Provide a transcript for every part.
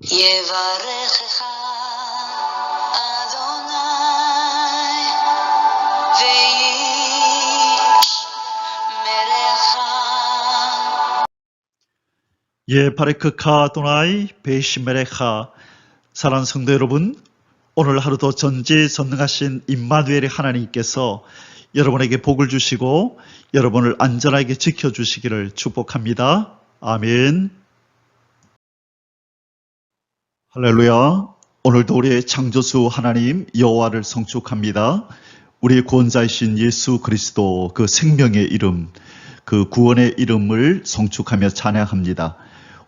יברכך אדוני וישמרך. 바레크카 아도나이 베이시메레카. 사랑하는 성도 여러분, 오늘 하루도 전지전능하신 임마누엘의 하나님께서 여러분에게 복을 주시고 여러분을 안전하게 지켜주시기를 축복합니다. 아멘. 할렐루야. 오늘도 우리의 창조주 하나님 여호와를 성축합니다. 우리의 구원자이신 예수 그리스도 그 생명의 이름, 그 구원의 이름을 성축하며 찬양합니다.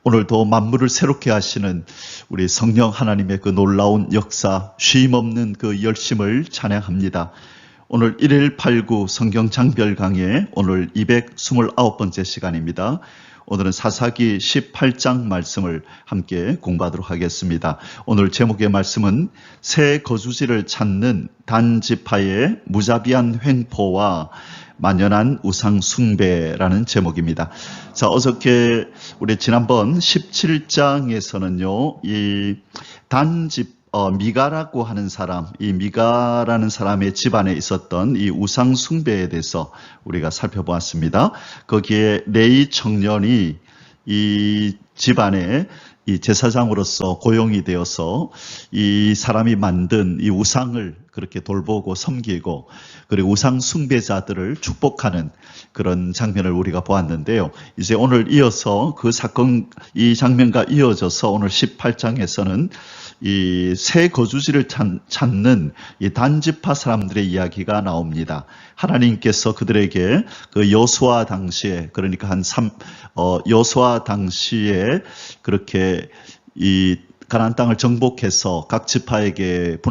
오늘도 만물을 새롭게 하시는 우리 성령 하나님의 그 놀라운 역사, 쉼없는 그 열심을 찬양합니다. 오늘 1일 8구 성경 장별 강의 오늘 229번째 시간입니다. 오늘은 사사기 18장 말씀을 함께 공부하도록 하겠습니다. 오늘 제목의 말씀은 새 거주지를 찾는 단 지파의 무자비한 횡포와 만연한 우상 숭배라는 제목입니다. 자, 어저께 우리 지난번 17장에서는요, 이 미가라고 하는 사람, 이 미가라는 사람의 집안에 있었던 이 우상 숭배에 대해서 우리가 살펴보았습니다. 거기에 레위 청년이 이 집안에 이 제사장으로서 고용이 되어서 이 사람이 만든 이 우상을 그렇게 돌보고 섬기고 그리고 우상 숭배자들을 축복하는 그런 장면을 우리가 보았는데요. 이제 오늘 이어서 그 사건, 이 장면과 이어져서 오늘 18장에서는 이 새 거주지를 찾는 이 단지파 사람들의 이야기가 나옵니다. 하나님께서 그들에게 그 여호수아 당시에, 그러니까 여호수아 당시에 그렇게 이 가나안 땅을 정복해서 각 지파에게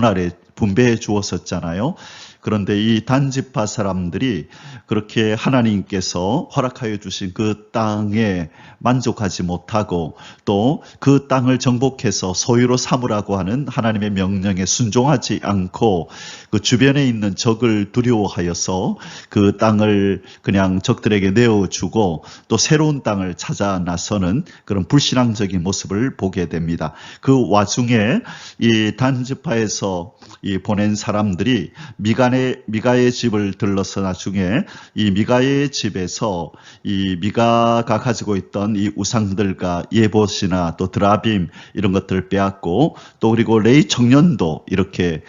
분배해 주었었잖아요. 그런데 이 단지파 사람들이 그렇게 하나님께서 허락하여 주신 그 땅에 만족하지 못하고 또 그 땅을 정복해서 소유로 삼으라고 하는 하나님의 명령에 순종하지 않고 그 주변에 있는 적을 두려워하여서 그 땅을 그냥 적들에게 내어주고 또 새로운 땅을 찾아 나서는 그런 불신앙적인 모습을 보게 됩니다. 그 와중에 이 단지파에서 보낸 사람들이 미가의 집을 들러서 나중에 이 미가의 집에서 이 미가가 가지고 있던 이 우상들과 예봇이나 또 드라빔 이런 것들을 빼앗고 또 그리고 레위 청년도 이렇게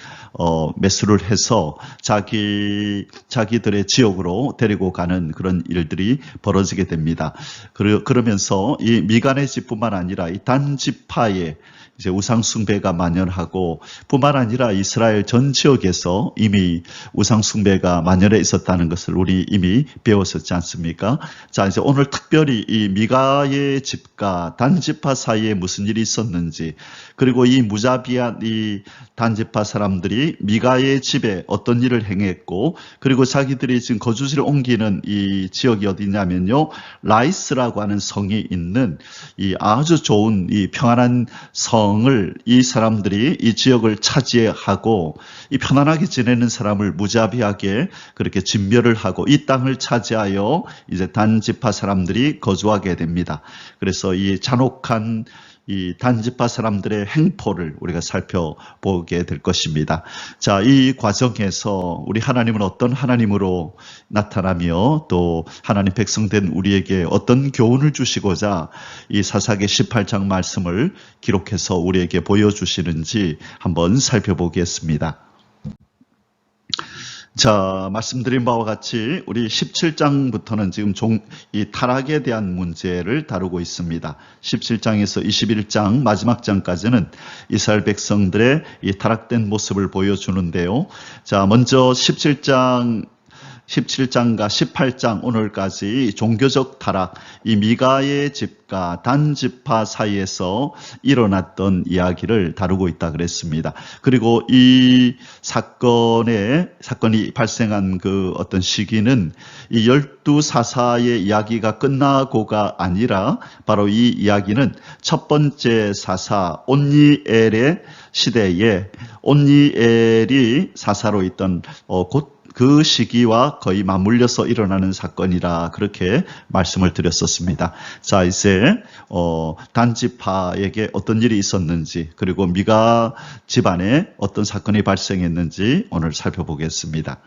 매수를 해서 자기들의 지역으로 데리고 가는 그런 일들이 벌어지게 됩니다. 그러면서 이 미간의 집뿐만 아니라 이 단지파의 이제 우상 숭배가 만연하고 뿐만 아니라 이스라엘 전 지역에서 이미 우상 숭배가 만연해 있었다는 것을 우리 이미 배웠었지 않습니까? 자, 이제 오늘 특별히 이 미가의 집과 단지파 사이에 무슨 일이 있었는지, 그리고 이 무자비한 이 단지파 사람들이 미가의 집에 어떤 일을 행했고, 그리고 자기들이 지금 거주지를 옮기는 이 지역이 어디냐면요, 라이스라고 하는 성이 있는 이 아주 좋은 이 평안한 성을 이 사람들이 이 지역을 차지하고 이 편안하게 지내는 사람을 무자비하게 그렇게 진멸을 하고 이 땅을 차지하여 이제 단지파 사람들이 거주하게 됩니다. 그래서 이 잔혹한 이 단지파 사람들의 행포를 우리가 살펴보게 될 것입니다. 자, 이 과정에서 우리 하나님은 어떤 하나님으로 나타나며 또 하나님 백성된 우리에게 어떤 교훈을 주시고자 이 사사기 18장 말씀을 기록해서 우리에게 보여주시는지 한번 살펴보겠습니다. 자, 말씀드린 바와 같이 우리 17장부터는 지금 이 타락에 대한 문제를 다루고 있습니다. 17장에서 21장 마지막 장까지는 이스라엘 백성들의 이 타락된 모습을 보여주는데요. 자, 먼저 17장과 18장 오늘까지 종교적 타락, 이 미가의 집과 단지파 사이에서 일어났던 이야기를 다루고 있다 그랬습니다. 그리고 이 사건이 발생한 그 어떤 시기는 이 12사사의 이야기가 끝나고가 아니라 바로 이 이야기는 첫 번째 사사 온니엘의 시대에 온니엘이 사사로 있던 곧 그 시기와 거의 맞물려서 일어나는 사건이라 그렇게 말씀을 드렸었습니다. 자, 이제 단지파에게 어떤 일이 있었는지, 그리고 미가 집안에 어떤 사건이 발생했는지 오늘 살펴보겠습니다.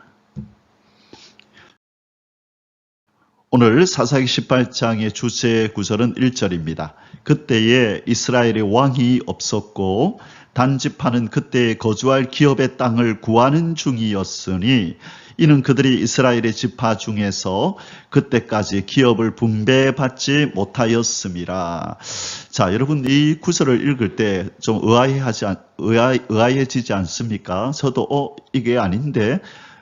오늘 사사기 18장의 주제 구절은 1절입니다. 그때에 이스라엘의 왕이 없었고 단지파는 그때 거주할 기업의 땅을 구하는 중이었으니 이는 그들이 이스라엘의 지파 중에서 그때까지 기업을 분배받지 못하였음이라. 자, 여러분 이 구절을 읽을 때 좀 의아해지지 않습니까? 저도 이게 아닌데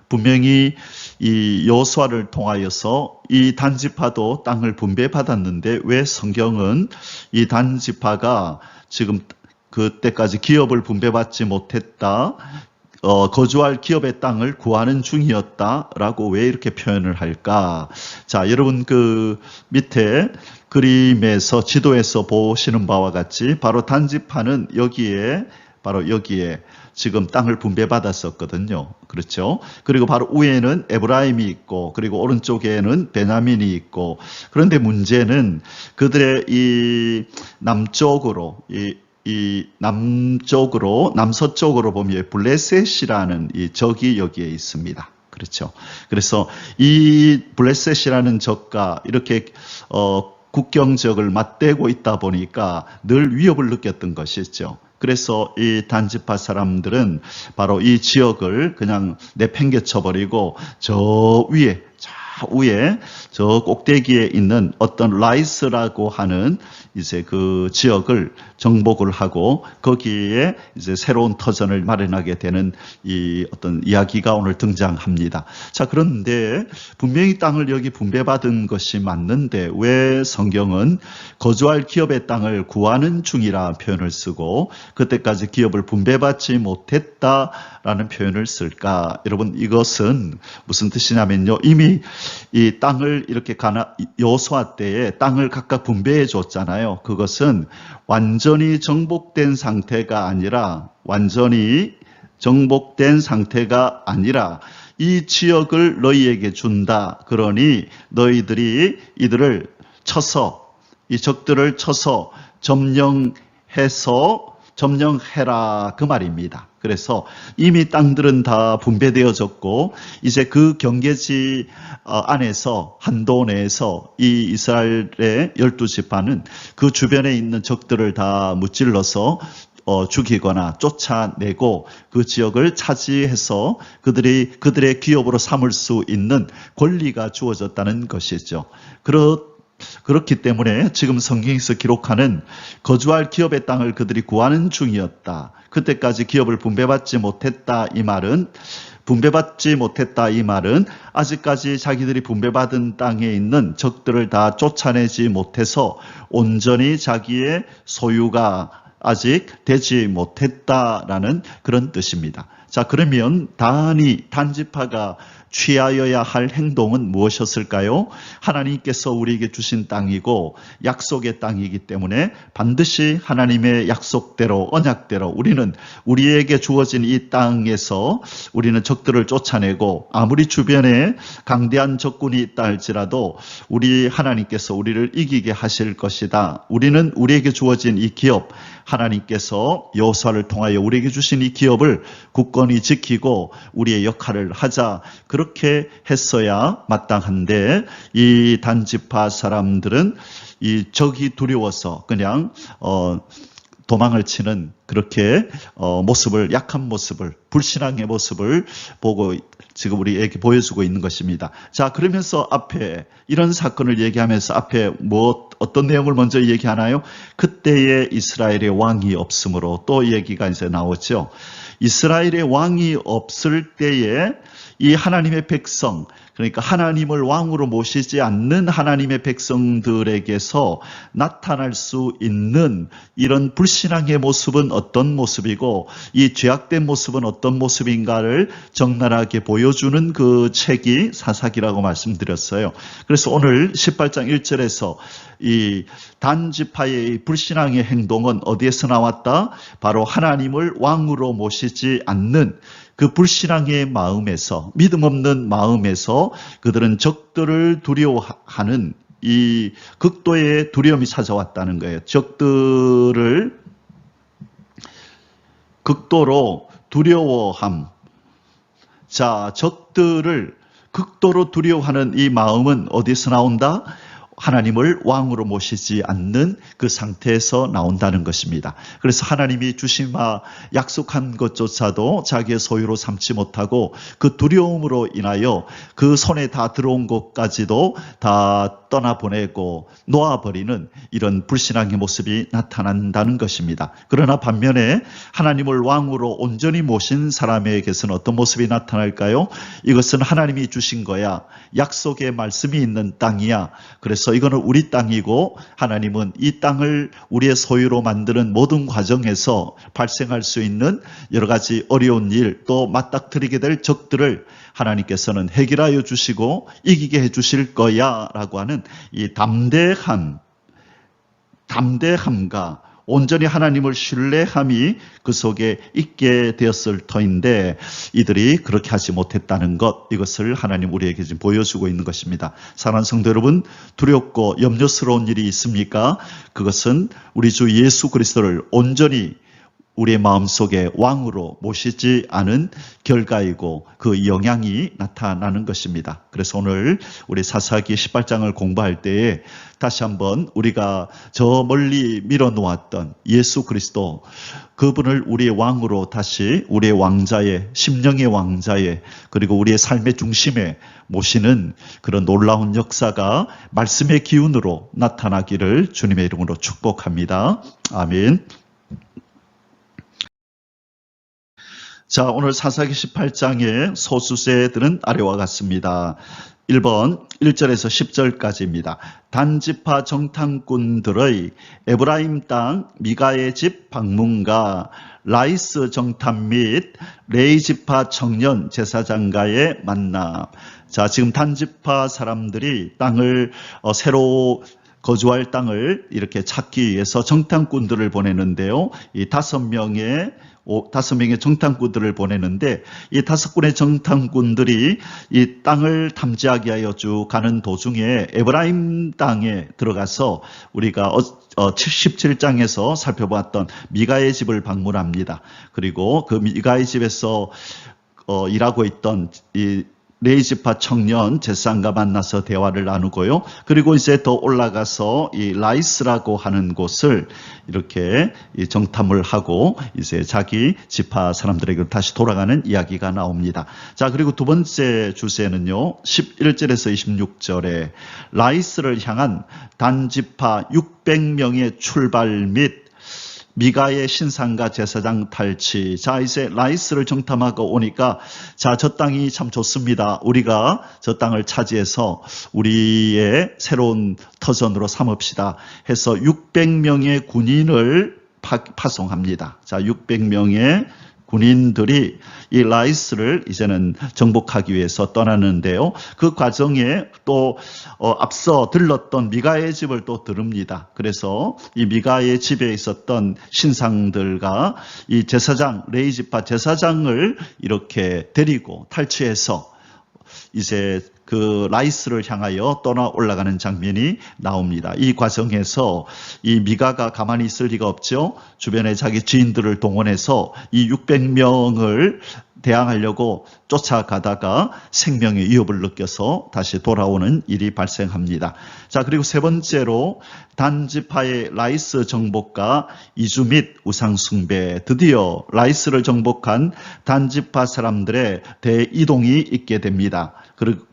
분명히 이 여호수아를 통하여서 이 단지파도 땅을 분배받았는데 왜 성경은 이 단지파가 지금 그때까지 기업을 분배받지 못했다, 거주할 기업의 땅을 구하는 중이었다라고 왜 이렇게 표현을 할까? 자, 여러분 그 밑에 그림에서 지도에서 보시는 바와 같이 바로 단지파는 바로 여기에 지금 땅을 분배받았었거든요. 그렇죠? 그리고 바로 위에는 에브라임이 있고, 그리고 오른쪽에는 베냐민이 있고, 그런데 문제는 그들의 이 남쪽으로, 남서쪽으로 보면 블레셋이라는 이 적이 여기에 있습니다. 그렇죠? 그래서 이 블레셋이라는 적과 이렇게, 국경적을 맞대고 있다 보니까 늘 위협을 느꼈던 것이죠. 그래서 이 단지파 사람들은 바로 이 지역을 그냥 내팽개쳐버리고 저 위에 저 꼭대기에 있는 어떤 라이스라고 하는 이제 그 지역을 정복을 하고 거기에 이제 새로운 터전을 마련하게 되는 이 어떤 이야기가 오늘 등장합니다. 자, 그런데 분명히 땅을 여기 분배받은 것이 맞는데 왜 성경은 거주할 기업의 땅을 구하는 중이라 표현을 쓰고 그때까지 기업을 분배받지 못했다라는 표현을 쓸까? 여러분 이것은 무슨 뜻이냐면요. 이미 이 땅을 이렇게 여호수아 때에 땅을 각각 분배해 줬잖아요. 그것은 완전히 정복된 상태가 아니라 이 지역을 너희에게 준다. 그러니 너희들이 이들을 쳐서 이 적들을 쳐서 점령해라 그 말입니다. 그래서 이미 땅들은 다 분배되어졌고 이제 그 경계지 안에서 한도 내에서 이 이스라엘의 12지파는 그 주변에 있는 적들을 다 무찔러서 죽이거나 쫓아내고 그 지역을 차지해서 그들의 기업으로 삼을 수 있는 권리가 주어졌다는 것이죠. 그렇기 때문에 지금 성경에서 기록하는 거주할 기업의 땅을 그들이 구하는 중이었다. 그때까지 기업을 분배받지 못했다 이 말은 아직까지 자기들이 분배받은 땅에 있는 적들을 다 쫓아내지 못해서 온전히 자기의 소유가 아직 되지 못했다라는 그런 뜻입니다. 자, 그러면 단지파가 취하여야 할 행동은 무엇이었을까요? 하나님께서 우리에게 주신 땅이고 약속의 땅이기 때문에 반드시 하나님의 약속대로 언약대로 우리에게 주어진 이 땅에서 우리는 적들을 쫓아내고 아무리 주변에 강대한 적군이 있다 할지라도 우리 하나님께서 우리를 이기게 하실 것이다. 우리는 우리에게 주어진 이 기업 하나님께서 여호수아를 통하여 우리에게 주신 이 기업을 굳건히 지키고 우리의 역할을 하자. 그렇게 했어야 마땅한데 이 단지파 사람들은 이 적이 두려워서 그냥 도망을 치는 그렇게 약한 모습을, 불신앙의 모습을 보고 지금 우리에게 보여주고 있는 것입니다. 자, 그러면서 앞에 이런 사건을 얘기하면서 앞에 어떤 내용을 먼저 얘기하나요? 그때에 이스라엘의 왕이 없으므로 또 얘기가 이제 나오죠. 이스라엘의 왕이 없을 때에 이 하나님의 백성, 그러니까 하나님을 왕으로 모시지 않는 하나님의 백성들에게서 나타날 수 있는 이런 불신앙의 모습은 어떤 모습이고 이 죄악된 모습은 어떤 모습인가를 적나라하게 보여주는 그 책이 사사기라고 말씀드렸어요. 그래서 오늘 18장 1절에서 이 단지파의 불신앙의 행동은 어디에서 나왔다? 바로 하나님을 왕으로 모시지 않는 그 불신앙의 마음에서, 믿음 없는 마음에서 그들은 적들을 두려워하는 이 극도의 두려움이 찾아왔다는 거예요. 적들을 극도로 두려워함. 자, 적들을 극도로 두려워하는 이 마음은 어디서 나온다? 하나님을 왕으로 모시지 않는 그 상태에서 나온다는 것입니다. 그래서 하나님이 주시마 약속한 것조차도 자기의 소유로 삼지 못하고 그 두려움으로 인하여 그 손에 다 들어온 것까지도 다 떠나보내고 놓아버리는 이런 불신앙의 모습이 나타난다는 것입니다. 그러나 반면에 하나님을 왕으로 온전히 모신 사람에게서는 어떤 모습이 나타날까요? 이것은 하나님이 주신 거야. 약속의 말씀이 있는 땅이야. 그래서 이거는 우리 땅이고 하나님은 이 땅을 우리의 소유로 만드는 모든 과정에서 발생할 수 있는 여러 가지 어려운 일, 또 맞닥뜨리게 될 적들을 하나님께서는 해결하여 주시고 이기게 해 주실 거야 라고 하는 이 담대함과 온전히 하나님을 신뢰함이 그 속에 있게 되었을 터인데 이들이 그렇게 하지 못했다는 것, 이것을 하나님 우리에게 지금 보여주고 있는 것입니다. 사랑하는 성도 여러분, 두렵고 염려스러운 일이 있습니까? 그것은 우리 주 예수 그리스도를 온전히 우리의 마음속에 왕으로 모시지 않은 결과이고 그 영향이 나타나는 것입니다. 그래서 오늘 우리 사사기 18장을 공부할 때에 다시 한번 우리가 저 멀리 밀어놓았던 예수 그리스도, 그분을 우리의 왕으로 다시 우리의 왕자의, 심령의 왕자의, 그리고 우리의 삶의 중심에 모시는 그런 놀라운 역사가 말씀의 기운으로 나타나기를 주님의 이름으로 축복합니다. 아멘. 자, 오늘 사사기 18장의 소수세들은 아래와 같습니다. 1번 1절에서 10절까지입니다. 단지파 정탐꾼들의 에브라임 땅 미가의 집 방문가 라이스 정탐 및 레이지파 청년 제사장과의 만남. 자, 지금 단지파 사람들이 땅을 새로 거주할 땅을 이렇게 찾기 위해서 정탐꾼들을 보내는데요. 이 5명의 정탐꾼들을 보내는데 이 5군의 정탐꾼들이 이 땅을 탐지하기 위하여 쭉 가는 도중에 에브라임 땅에 들어가서 우리가 77장에서 살펴봤던 미가의 집을 방문합니다. 그리고 그 미가의 집에서 일하고 있던 이 레이지파 청년 제사장과 만나서 대화를 나누고요. 그리고 이제 더 올라가서 이 라이스라고 하는 곳을 이렇게 정탐을 하고 이제 자기 지파 사람들에게 다시 돌아가는 이야기가 나옵니다. 자, 그리고 두 번째 주제는요. 11절에서 26절에 라이스를 향한 단지파 600명의 출발 및 미가의 신상과 제사장 탈취. 자, 이제 라이스를 정탐하고 오니까 자, 저 땅이 참 좋습니다. 우리가 저 땅을 차지해서 우리의 새로운 터전으로 삼읍시다 해서 600명의 군인을 파송합니다. 자, 600명의 군인들이 이 라이스를 이제는 정복하기 위해서 떠나는데요. 그 과정에 또 앞서 들렀던 미가의 집을 또 들읍니다. 그래서 이 미가의 집에 있었던 신상들과 이 제사장, 레이지파 제사장을 이렇게 데리고 탈취해서 이제 그 라이스를 향하여 떠나 올라가는 장면이 나옵니다. 이 과정에서 이 미가가 가만히 있을 리가 없죠. 주변에 자기 지인들을 동원해서 이 600명을 대항하려고 쫓아가다가 생명의 위협을 느껴서 다시 돌아오는 일이 발생합니다. 자, 그리고 세 번째로 단지파의 라이스 정복과 이주 및 우상 숭배. 드디어 라이스를 정복한 단지파 사람들의 대이동이 있게 됩니다.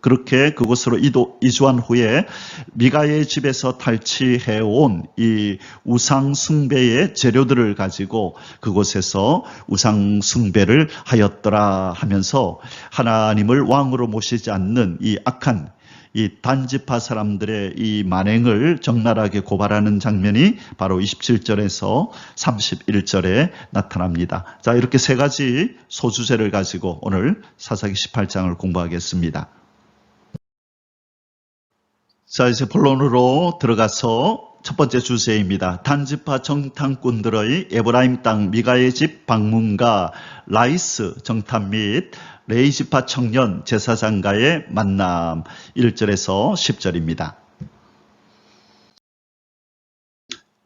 그렇게 그곳으로 이주한 후에 미가의 집에서 탈취해온 이 우상 숭배의 재료들을 가지고 그곳에서 우상 숭배를 하였더라 하면서 하나님을 왕으로 모시지 않는 이 악한 이 단지파 사람들의 이 만행을 적나라하게 고발하는 장면이 바로 27절에서 31절에 나타납니다. 자, 이렇게 세 가지 소주제를 가지고 오늘 사사기 18장을 공부하겠습니다. 자, 이제 본론으로 들어가서 첫 번째 주제입니다. 단지파 정탐꾼들의 에브라임 땅 미가의 집 방문가 라이스 정탐 및 레이지파 청년 제사장과의 만남 1절에서 10절입니다.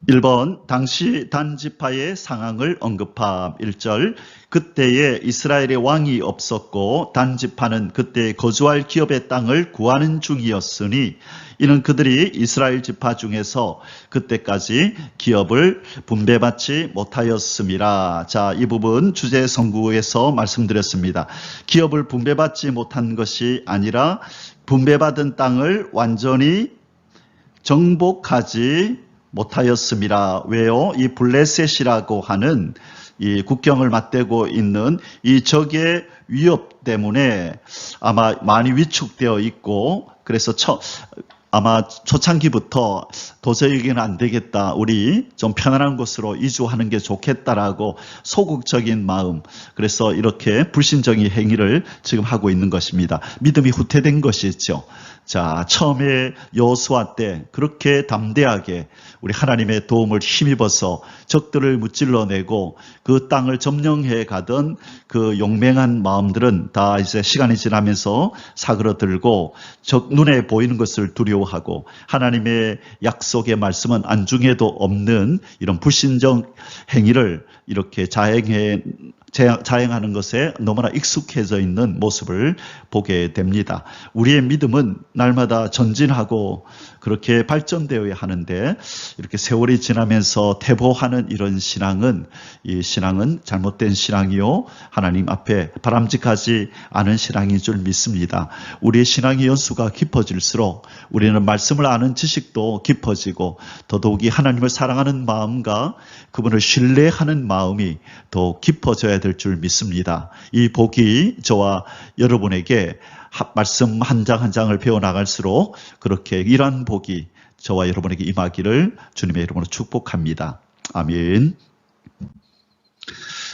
1번 당시 단지파의 상황을 언급함 1절 그때에 이스라엘의 왕이 없었고 단지파는 그때 거주할 기업의 땅을 구하는 중이었으니 이는 그들이 이스라엘 지파 중에서 그때까지 기업을 분배받지 못하였음이라. 자, 이 부분 주제 선구에서 말씀드렸습니다. 기업을 분배받지 못한 것이 아니라 분배받은 땅을 완전히 정복하지 못하였음이라. 왜요? 이 블레셋이라고 하는 이 국경을 맞대고 있는 이 적의 위협 때문에 아마 많이 위축되어 있고 그래서 아마 초창기부터 도저히 이게는 안 되겠다. 우리 좀 편안한 곳으로 이주하는 게 좋겠다라고 소극적인 마음. 그래서 이렇게 불신정의 행위를 지금 하고 있는 것입니다. 믿음이 후퇴된 것이죠. 자, 처음에 여호수아 때 그렇게 담대하게 우리 하나님의 도움을 힘입어서 적들을 무찔러내고 그 땅을 점령해 가던 그 용맹한 마음들은 다 이제 시간이 지나면서 사그러들고 적 눈에 보이는 것을 두려워하고 하나님의 약속의 말씀은 안중에도 없는 이런 불신정 행위를 이렇게 자행하는 것에 너무나 익숙해져 있는 모습을 보게 됩니다. 우리의 믿음은 날마다 전진하고 그렇게 발전되어야 하는데 이렇게 세월이 지나면서 퇴보하는 이런 신앙은 이 신앙은 잘못된 신앙이요 하나님 앞에 바람직하지 않은 신앙인 줄 믿습니다. 우리의 신앙의 연수가 깊어질수록 우리는 말씀을 아는 지식도 깊어지고 더더욱이 하나님을 사랑하는 마음과 그분을 신뢰하는 마음이 더 깊어져야 될 줄 믿습니다. 이 복이 저와 여러분에게 말씀 한 장 한 장을 배워나갈수록 그렇게 이러한 복이 저와 여러분에게 임하기를 주님의 이름으로 축복합니다. 아멘.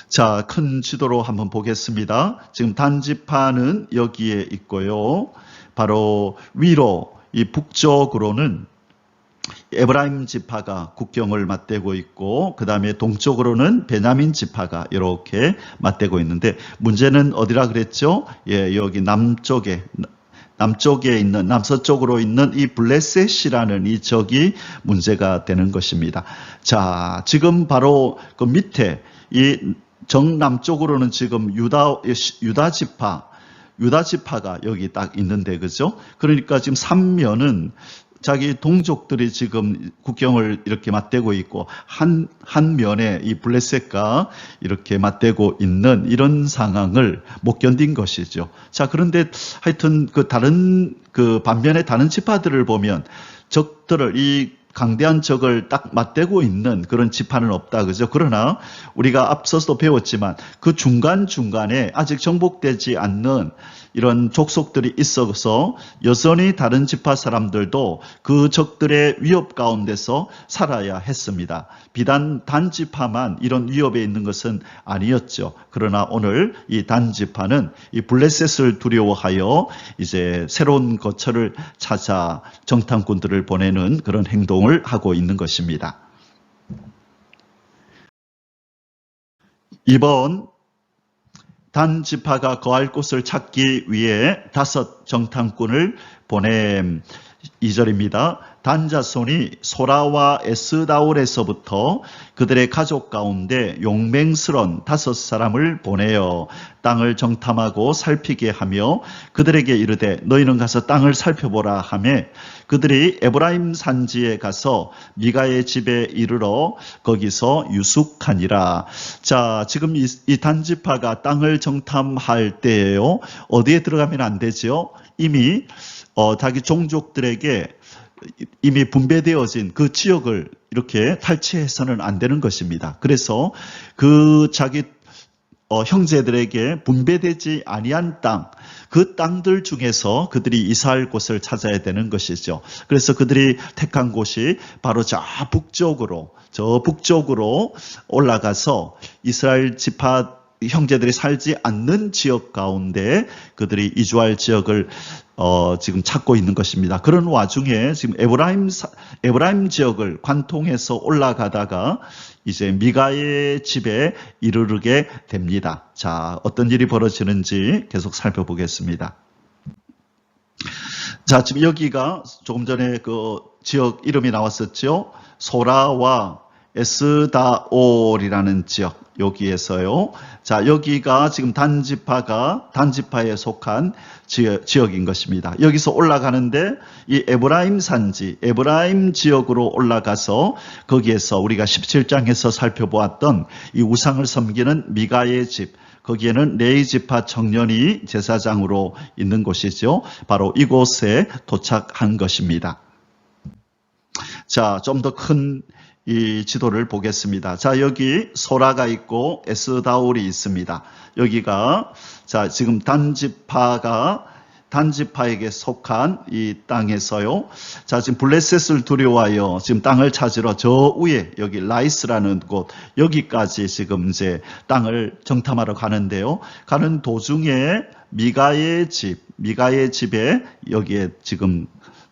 자, 큰 지도로 한번 보겠습니다. 지금 단지파는 여기에 있고요. 바로 위로 이 북쪽으로는 에브라임 지파가 국경을 맞대고 있고 그 다음에 동쪽으로는 베냐민 지파가 이렇게 맞대고 있는데 문제는 어디라 그랬죠? 예, 여기 남쪽에 있는 남서쪽으로 있는 이 블레셋이라는 이 적이 문제가 되는 것입니다. 자, 지금 바로 그 밑에 이 정남쪽으로는 지금 유다 지파가 여기 딱 있는데 그죠? 그러니까 지금 삼면은 자기 동족들이 지금 국경을 이렇게 맞대고 있고 한 면에 이 블레셋과 이렇게 맞대고 있는 이런 상황을 못 견딘 것이죠. 자, 그런데 하여튼 그 반면에 다른 지파들을 보면 적들을 이 강대한 적을 딱 맞대고 있는 그런 지파는 없다. 그죠? 그러나 우리가 앞서서도 배웠지만 그 중간중간에 아직 정복되지 않는 이런 족속들이 있어서 여전히 다른 지파 사람들도 그 적들의 위협 가운데서 살아야 했습니다. 비단 단지파만 이런 위협에 있는 것은 아니었죠. 그러나 오늘 이 단지파는 이 블레셋을 두려워하여 이제 새로운 거처를 찾아 정탐꾼들을 보내는 그런 행동을 하고 있는 것입니다. 2번 단지파가 거할 곳을 찾기 위해 5 정탐꾼을 보냄 2절입니다. 단 자손이 소라와 에스다올에서부터 그들의 가족 가운데 용맹스런 5 사람을 보내어 땅을 정탐하고 살피게 하며 그들에게 이르되 너희는 가서 땅을 살펴보라 하며 그들이 에브라임 산지에 가서 미가의 집에 이르러 거기서 유숙하니라. 자, 지금 이 단지파가 땅을 정탐할 때예요. 어디에 들어가면 안 되죠? 이미 자기 종족들에게 이미 분배되어진 그 지역을 이렇게 탈취해서는 안 되는 것입니다. 그래서 그 자기 형제들에게 분배되지 아니한 땅, 그 땅들 중에서 그들이 이사할 곳을 찾아야 되는 것이죠. 그래서 그들이 택한 곳이 바로 저 북쪽으로 올라가서 이스라엘 지파 형제들이 살지 않는 지역 가운데 그들이 이주할 지역을 지금 찾고 있는 것입니다. 그런 와중에 지금 에브라임 지역을 관통해서 올라가다가 이제 미가의 집에 이르게 됩니다. 자, 어떤 일이 벌어지는지 계속 살펴보겠습니다. 자, 지금 여기가 조금 전에 그 지역 이름이 나왔었죠. 소라와 에스다올이라는 지역, 여기에서요. 자, 여기가 지금 단지파에 속한 지역인 것입니다. 여기서 올라가는데 이 에브라임 산지, 에브라임 지역으로 올라가서 거기에서 우리가 17장에서 살펴보았던 이 우상을 섬기는 미가의 집, 거기에는 레위 지파 청년이 제사장으로 있는 곳이죠. 바로 이곳에 도착한 것입니다. 자, 좀 더 큰 이 지도를 보겠습니다. 자, 여기 소라가 있고 에스다올이 있습니다. 여기가 자, 지금 단지파에게 속한 이 땅에서요. 자, 지금 블레셋을 두려워하여 지금 땅을 찾으러 저 위에 여기 라이스라는 곳, 여기까지 지금 이제 땅을 정탐하러 가는데요. 가는 도중에 미가의 집에 여기에 지금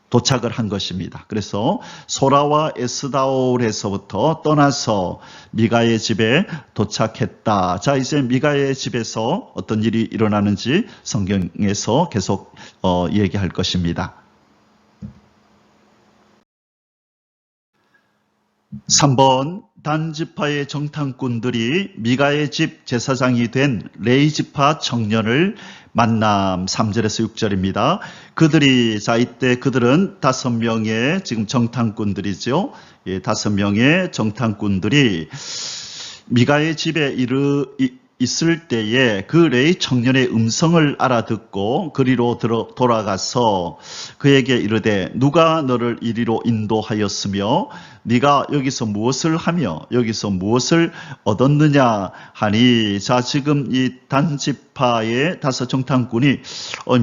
도착을 한 것입니다. 그래서 소라와 에스다올에서부터 떠나서 미가의 집에 도착했다. 자, 이제 미가의 집에서 어떤 일이 일어나는지 성경에서 계속 얘기할 것입니다. 3번 단지파의 정탐꾼들이 미가의 집 제사장이 된 레위 지파 청년을 만남. 3절에서 6절입니다. 이때 그들은 5명의 지금 정탐꾼들이죠. 예, 5명의 정탐꾼들이 미가의 집에 있을 때에 그 레위 청년의 음성을 알아듣고 그리로 돌아가서 그에게 이르되 누가 너를 이리로 인도하였으며 네가 여기서 무엇을 하며 여기서 무엇을 얻었느냐 하니. 자, 지금 이 단지파의 5 정탐꾼이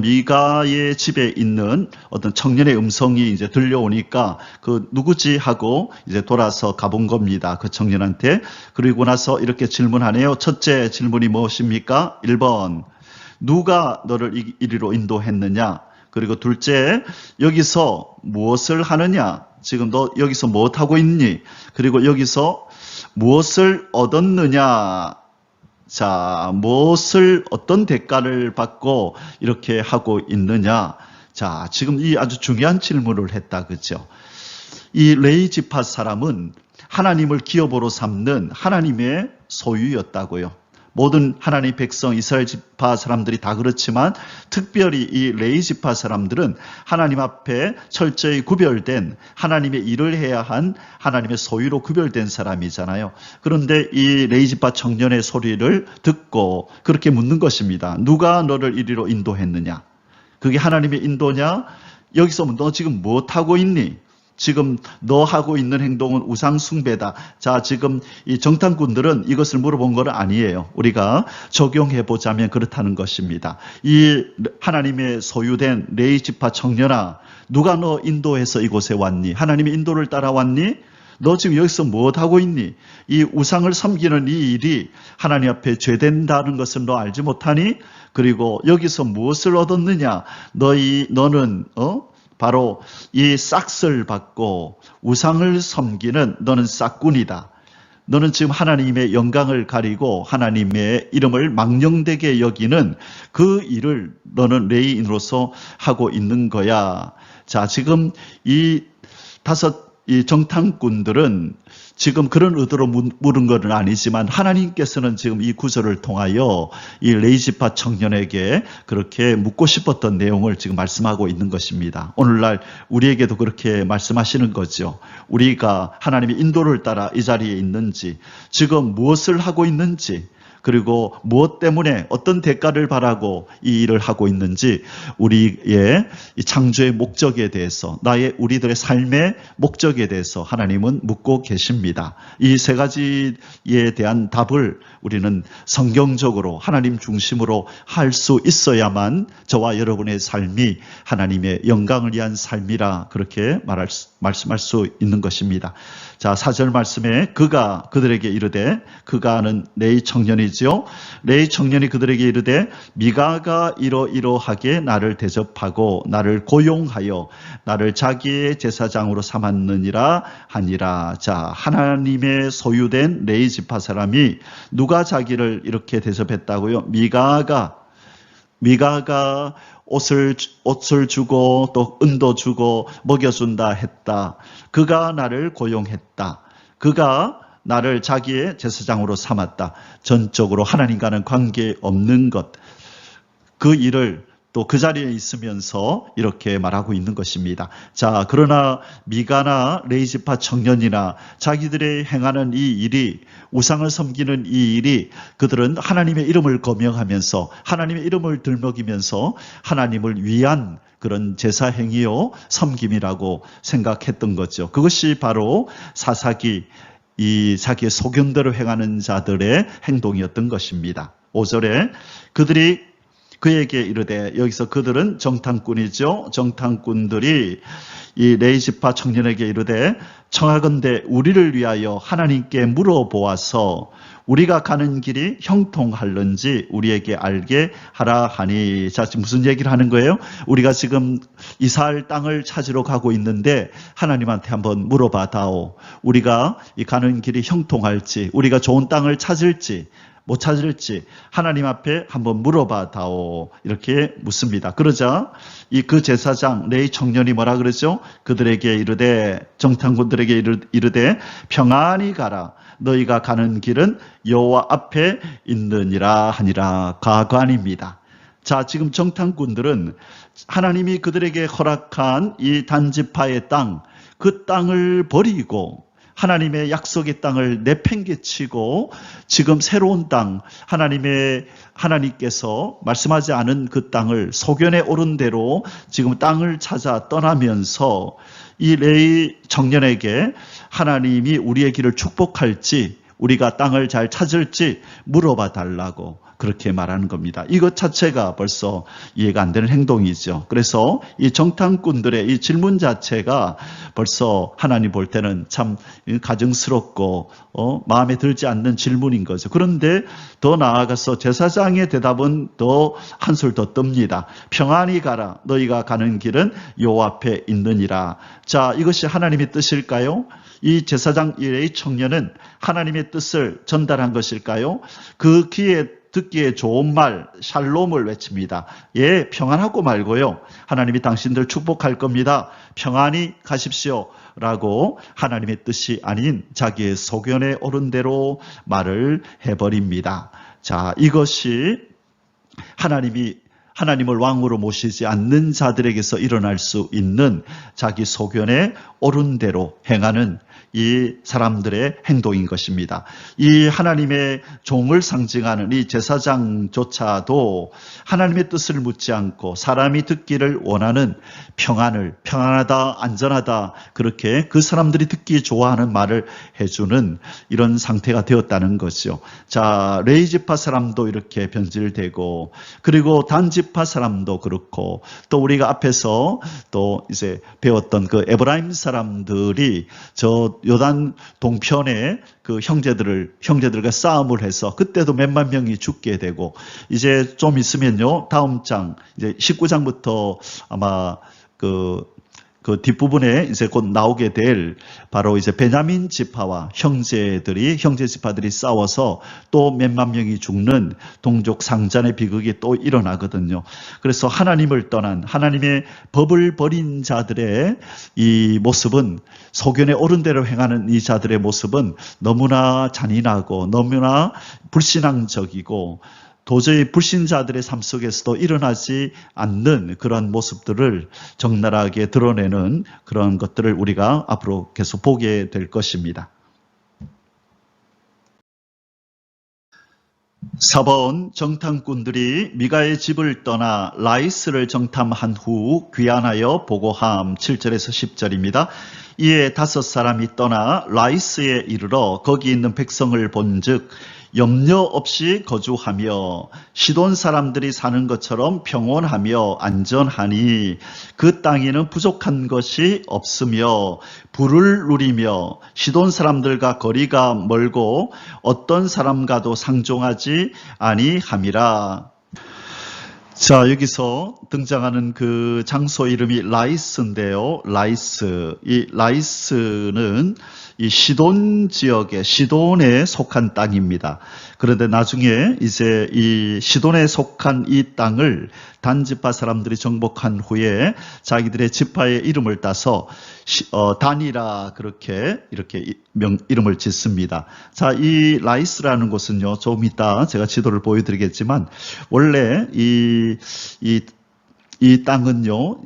미가의 집에 있는 어떤 청년의 음성이 이제 들려오니까 그 누구지 하고 이제 돌아서 가본 겁니다. 그 청년한테. 그리고 나서 이렇게 질문하네요. 첫째 질문이 무엇입니까? 1번 누가 너를 이리로 인도했느냐. 그리고 둘째 여기서 무엇을 하느냐. 지금 너 여기서 무엇하고 있니? 그리고 여기서 무엇을 얻었느냐? 자, 어떤 대가를 받고 이렇게 하고 있느냐? 자, 지금 이 아주 중요한 질문을 했다, 그죠? 이 레위 지파 사람은 하나님을 기업으로 삼는 하나님의 소유였다고요. 모든 하나님 백성 이스라엘 지파 사람들이 다 그렇지만 특별히 이 레위 지파 사람들은 하나님 앞에 철저히 구별된 하나님의 일을 해야 한 하나님의 소유로 구별된 사람이잖아요. 그런데 이 레위 지파 청년의 소리를 듣고 그렇게 묻는 것입니다. 누가 너를 이리로 인도했느냐? 그게 하나님의 인도냐? 여기서 너 지금 무엇하고 있니? 지금 너 하고 있는 행동은 우상 숭배다. 자, 지금 이 정탐꾼들은 이것을 물어본 건 아니에요. 우리가 적용해 보자면 그렇다는 것입니다. 이 하나님의 소유된 레위 지파 청년아, 누가 너 인도해서 이곳에 왔니? 하나님의 인도를 따라왔니? 너 지금 여기서 무엇하고 있니? 이 우상을 섬기는 이 일이 하나님 앞에 죄된다는 것을 너 알지 못하니? 그리고 여기서 무엇을 얻었느냐? 너는 바로 이 싹을 받고 우상을 섬기는 너는 싹꾼이다. 너는 지금 하나님의 영광을 가리고 하나님의 이름을 망령되게 여기는 그 일을 너는 레위인으로서 하고 있는 거야. 자, 지금 이 정탐꾼들은 지금 그런 의도로 물은 것은 아니지만 하나님께서는 지금 이 구절을 통하여 이 레위 지파 청년에게 그렇게 묻고 싶었던 내용을 지금 말씀하고 있는 것입니다. 오늘날 우리에게도 그렇게 말씀하시는 거죠. 우리가 하나님의 인도를 따라 이 자리에 있는지, 지금 무엇을 하고 있는지, 그리고 무엇 때문에 어떤 대가를 바라고 이 일을 하고 있는지 우리의 이 창조의 목적에 대해서 우리들의 삶의 목적에 대해서 하나님은 묻고 계십니다. 이 세 가지에 대한 답을 우리는 성경적으로 하나님 중심으로 할 수 있어야만 저와 여러분의 삶이 하나님의 영광을 위한 삶이라 그렇게 말씀할 수 있는 것입니다. 자, 4절 말씀에 그가 그들에게 이르되, 그가는 레위 청년이죠. 청년이죠. 레위 청년이 그들에게 이르되 미가가 이러이러하게 나를 대접하고 나를 고용하여 나를 자기의 제사장으로 삼았느니라 하니라. 자, 하나님의 소유된 레위 지파 사람이 누가 자기를 이렇게 대접했다고요? 미가가 옷을 주고 또 은도 주고 먹여준다 했다. 그가 나를 고용했다. 그가 나를 자기의 제사장으로 삼았다. 전적으로 하나님과는 관계없는 것. 그 일을 또 그 자리에 있으면서 이렇게 말하고 있는 것입니다. 자, 그러나 미가나 레위 지파 청년이나 자기들의 행하는 이 일이, 우상을 섬기는 이 일이, 그들은 하나님의 이름을 거명하면서 하나님의 이름을 들먹이면서 하나님을 위한 그런 제사 행위요 섬김이라고 생각했던 거죠. 그것이 바로 사사기, 이 자기의 소견대로 행하는 자들의 행동이었던 것입니다. 5절에 그들이 그에게 이르되, 여기서 그들은 정탐꾼이죠. 정탐꾼들이 이 레위 지파 청년에게 이르되 청하건대 우리를 위하여 하나님께 물어보아서 우리가 가는 길이 형통할는지 우리에게 알게 하라 하니. 자, 지금 무슨 얘기를 하는 거예요? 우리가 지금 이사할 땅을 찾으러 가고 있는데 하나님한테 한번 물어봐 다오. 우리가 이 가는 길이 형통할지, 우리가 좋은 땅을 찾을지 못 찾을지 하나님 앞에 한번 물어봐 다오. 이렇게 묻습니다. 그러자 그 제사장 레위 청년이 뭐라 그러죠? 그들에게 이르되, 정탐꾼들에게 이르되 평안히 가라. 너희가 가는 길은 여호와 앞에 있느니라 하니라. 가관입니다. 자, 지금 정탐꾼들은 하나님이 그들에게 허락한 이 단지파의 땅, 그 땅을 버리고 하나님의 약속의 땅을 내팽개치고 지금 새로운 땅, 하나님께서 말씀하지 않은 그 땅을 소견에 오른 대로 지금 땅을 찾아 떠나면서 이 레위 청년에게 하나님이 우리의 길을 축복할지, 우리가 땅을 잘 찾을지 물어봐 달라고 그렇게 말하는 겁니다. 이것 자체가 벌써 이해가 안 되는 행동이죠. 그래서 이 정탐꾼들의 이 질문 자체가 벌써 하나님 볼 때는 참 가증스럽고 마음에 들지 않는 질문인 거죠. 그런데 더 나아가서 제사장의 대답은 더 한술 더 뜹니다. 평안히 가라. 너희가 가는 길은 여호와 앞에 있느니라. 자, 이것이 하나님의 뜻일까요? 이 제사장 이 청년은 하나님의 뜻을 전달한 것일까요? 그 귀에 듣기에 좋은 말, 샬롬을 외칩니다. 예, 평안하고 말고요. 하나님이 당신들 축복할 겁니다. 평안히 가십시오. 라고 하나님의 뜻이 아닌 자기의 소견에 오른 대로 말을 해버립니다. 자, 이것이 하나님을 왕으로 모시지 않는 자들에게서 일어날 수 있는 자기 소견에 오른 대로 행하는 이 사람들의 행동인 것입니다. 이 하나님의 종을 상징하는 이 제사장조차도 하나님의 뜻을 묻지 않고 사람이 듣기를 원하는 평안하다, 안전하다, 그렇게 그 사람들이 듣기 좋아하는 말을 해주는 이런 상태가 되었다는 거죠. 자, 레위 지파 사람도 이렇게 변질되고, 그리고 단 지파 사람도 그렇고, 또 우리가 앞에서 또 이제 배웠던 그 에브라임 사람들이 저 요단 동편에 그 형제들과 싸움을 해서 그때도 몇만 명이 죽게 되고, 이제 좀 있으면요, 다음 장, 이제 19장부터 아마 그 뒷부분에 이제 곧 나오게 될 바로 이제 베냐민 지파와 형제 지파들이 싸워서 또 몇만 명이 죽는 동족 상잔의 비극이 또 일어나거든요. 그래서 하나님을 떠난, 하나님의 법을 버린 자들의 이 모습은, 소견에 오른 대로 행하는 이 자들의 모습은 너무나 잔인하고 너무나 불신앙적이고 도저히 불신자들의 삶 속에서도 일어나지 않는 그런 모습들을 적나라하게 드러내는 그런 것들을 우리가 앞으로 계속 보게 될 것입니다. 4번, 정탐꾼들이 미가의 집을 떠나 라이스를 정탐한 후 귀환하여 보고함. 7절에서 10절입니다. 이에 5사람이 떠나 라이스에 이르러 거기 있는 백성을 본즉 염려 없이 거주하며 시돈 사람들이 사는 것처럼 평온하며 안전하니 그 땅에는 부족한 것이 없으며 부를 누리며 시돈 사람들과 거리가 멀고 어떤 사람과도 상종하지 아니함이라. 자, 여기서 등장하는 그 장소 이름이 라이스인데요. 라이스. 이 라이스는 이 시돈 지역의 시돈에 속한 땅입니다. 그런데 나중에 이제 이 시돈에 속한 이 땅을 단지파 사람들이 정복한 후에 자기들의 지파의 이름을 따서 단이라 그렇게 이렇게 이름을 짓습니다. 자, 이 라이스라는 곳은요, 좀 이따 제가 지도를 보여드리겠지만 원래 이 땅은요,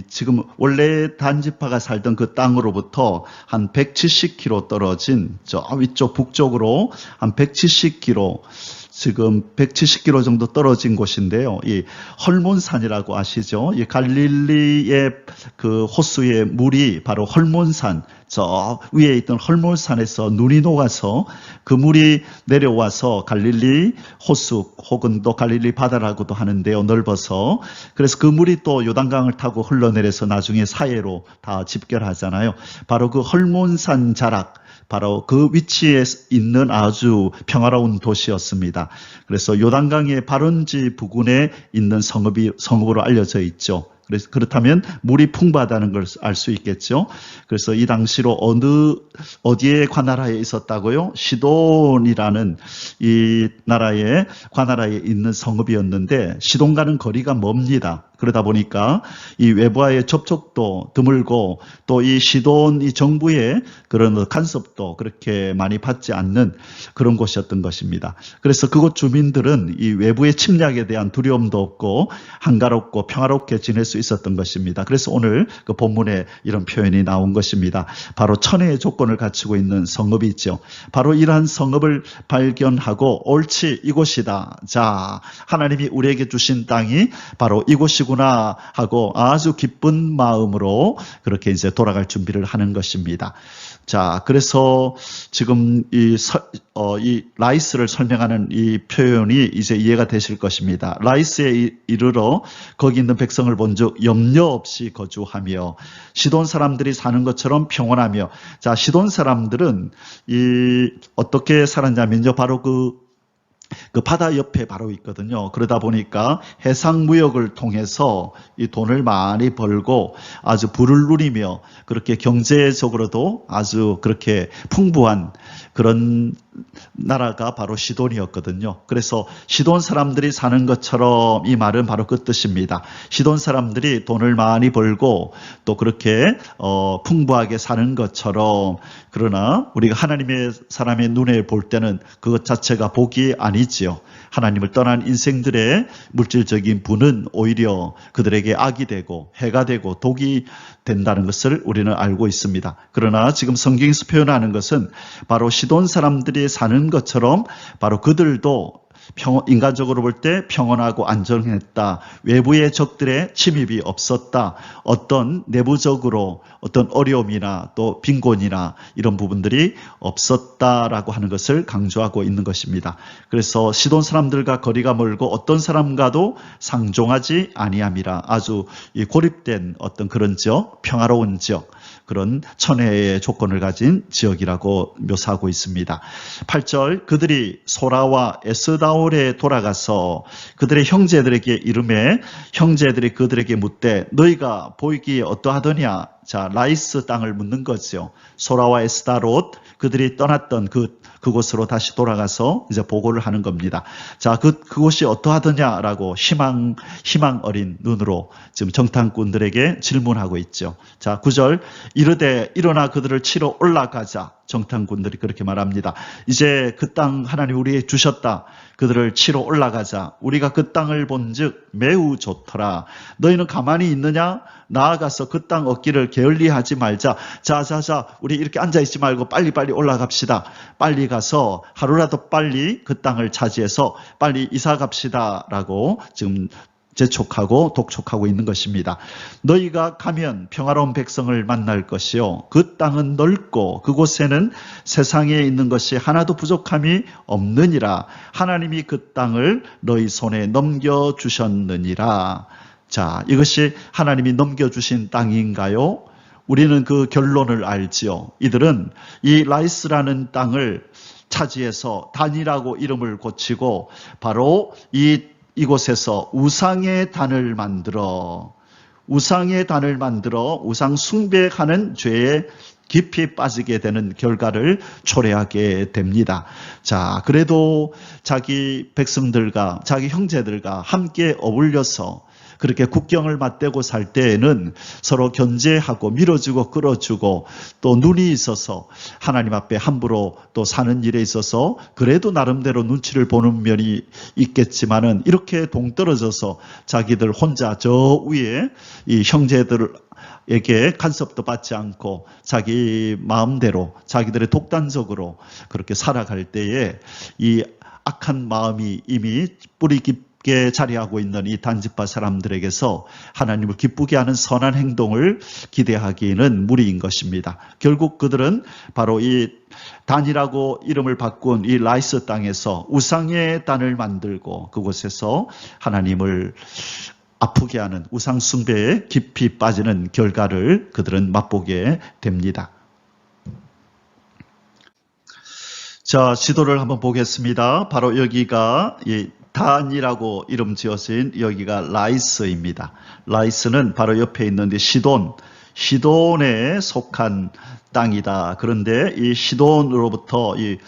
지금 원래 단지파가 살던 그 땅으로부터 한 170km 떨어진 저 위쪽 북쪽으로 한 170km, 지금 170km 정도 떨어진 곳인데요. 이 헐몬산이라고 아시죠? 이 갈릴리의 그 호수의 물이 바로 헐몬산, 저 위에 있던 헐몬산에서 눈이 녹아서 그 물이 내려와서 갈릴리 호수 혹은 또 갈릴리 바다라고도 하는데요. 넓어서. 그래서 그 물이 또 요단강을 타고 흘러내려서 나중에 사해로 다 집결하잖아요. 바로 그 헐몬산 자락, 바로 그 위치에 있는 아주 평화로운 도시였습니다. 그래서 요단강의 발원지 부근에 있는 성읍으로 알려져 있죠. 그래서 그렇다면 물이 풍부하다는 걸 알 수 있겠죠. 그래서 이 당시로 어디에 관나라에 있었다고요? 시돈이라는 이 나라의 관나라에 있는 성읍이었는데 시돈과는 거리가 멉니다. 그러다 보니까 이 외부와의 접촉도 드물고 또 이 시돈 이 정부의 그런 간섭도 그렇게 많이 받지 않는 그런 곳이었던 것입니다. 그래서 그곳 주민들은 이 외부의 침략에 대한 두려움도 없고 한가롭고 평화롭게 지낼 수 있었던 것입니다. 그래서 오늘 그 본문에 이런 표현이 나온 것입니다. 바로 천혜의 조건을 갖추고 있는 성읍이죠. 바로 이러한 성읍을 발견하고 옳지 이곳이다. 자, 하나님이 우리에게 주신 땅이 바로 이곳이구나 하고 아주 기쁜 마음으로 그렇게 이제 돌아갈 준비를 하는 것입니다. 자, 그래서 지금 이 라이스를 설명하는 이 표현이 이제 이해가 되실 것입니다. 라이스에 이르러 거기 있는 백성을 본즉 염려 없이 거주하며 시돈 사람들이 사는 것처럼 평온하며. 자, 시돈 사람들은 어떻게 살았냐면요, 바로 그 바다 옆에 바로 있거든요. 그러다 보니까 해상 무역을 통해서 이 돈을 많이 벌고 아주 부를 누리며 그렇게 경제적으로도 아주 그렇게 풍부한 그런 나라가 바로 시돈이었거든요. 그래서 시돈 사람들이 사는 것처럼, 이 말은 바로 그 뜻입니다. 시돈 사람들이 돈을 많이 벌고 또 그렇게 풍부하게 사는 것처럼, 그러나 우리가 하나님의 사람의 눈에 볼 때는 그것 자체가 복이 아니지요. 하나님을 떠난 인생들의 물질적인 부는 오히려 그들에게 악이 되고 해가 되고 독이 된다는 것을 우리는 알고 있습니다. 그러나 지금 성경에서 표현하는 것은 바로 시돈 사람들이 사는 것처럼 바로 그들도 인간적으로 볼 때 평온하고 안전했다. 외부의 적들의 침입이 없었다. 어떤 내부적으로 어떤 어려움이나 또 빈곤이나 이런 부분들이 없었다라고 하는 것을 강조하고 있는 것입니다. 그래서 시돈 사람들과 거리가 멀고 어떤 사람과도 상종하지 아니함이라. 아주 고립된 어떤 그런 지역, 평화로운 지역, 그런 천혜의 조건을 가진 지역이라고 묘사하고 있습니다. 8절, 그들이 소라와 에스다올에 돌아가서 그들의 형제들에게 이르매 형제들이 그들에게 묻되 너희가 보이기에 어떠하더냐. 자, 라이스 땅을 묻는 거죠. 소라와 에스다롯, 그들이 떠났던 그곳으로 다시 돌아가서 이제 보고를 하는 겁니다. 자, 그곳이 어떠하더냐라고 희망 어린 눈으로 지금 정탐꾼들에게 질문하고 있죠. 자, 9절, 이르되 일어나 그들을 치러 올라가자. 정탐꾼들이 그렇게 말합니다. 이제 그 땅 하나님 우리에게 주셨다. 그들을 치러 올라가자. 우리가 그 땅을 본즉 매우 좋더라. 너희는 가만히 있느냐? 나아가서 그 땅 얻기를 게을리하지 말자. 자, 우리 이렇게 앉아있지 말고 빨리 올라갑시다. 빨리 가서 하루라도 빨리 그 땅을 차지해서 빨리 이사 갑시다라고 지금 재촉하고 독촉하고 있는 것입니다. 너희가 가면 평화로운 백성을 만날 것이요 그 땅은 넓고 그곳에는 세상에 있는 것이 하나도 부족함이 없느니라. 하나님이 그 땅을 너희 손에 넘겨주셨느니라. 자, 이것이 하나님이 넘겨주신 땅인가요? 우리는 그 결론을 알지요. 이들은 이 라이스라는 땅을 차지해서 단이라고 이름을 고치고 바로 이곳에서 우상의 단을 만들어 우상 숭배하는 죄에 깊이 빠지게 되는 결과를 초래하게 됩니다. 자, 그래도 자기 백성들과 자기 형제들과 함께 어울려서 그렇게 국경을 맞대고 살 때에는 서로 견제하고 밀어주고 끌어주고 또 눈이 있어서 하나님 앞에 함부로 또 사는 일에 있어서 그래도 나름대로 눈치를 보는 면이 있겠지만은 이렇게 동떨어져서 자기들 혼자 저 위에 이 형제들에게 간섭도 받지 않고 자기 마음대로 자기들의 독단적으로 그렇게 살아갈 때에 이 악한 마음이 이미 뿌리 깊게 자리하고 있는 이 단지파 사람들에게서 하나님을 기쁘게 하는 선한 행동을 기대하기는 무리인 것입니다. 결국 그들은 바로 이 단이라고 이름을 바꾼 이 라이스 땅에서 우상의 단을 만들고 그곳에서 하나님을 아프게 하는 우상 숭배에 깊이 빠지는 결과를 그들은 맛보게 됩니다. 자, 지도를 한번 보겠습니다. 바로 여기가 이 단이라고 이름 지어진 여기가 라이스입니다. 라이스는 바로 옆에 있는 시돈에 속한 땅이다. 그런데 이 시돈으로부터 이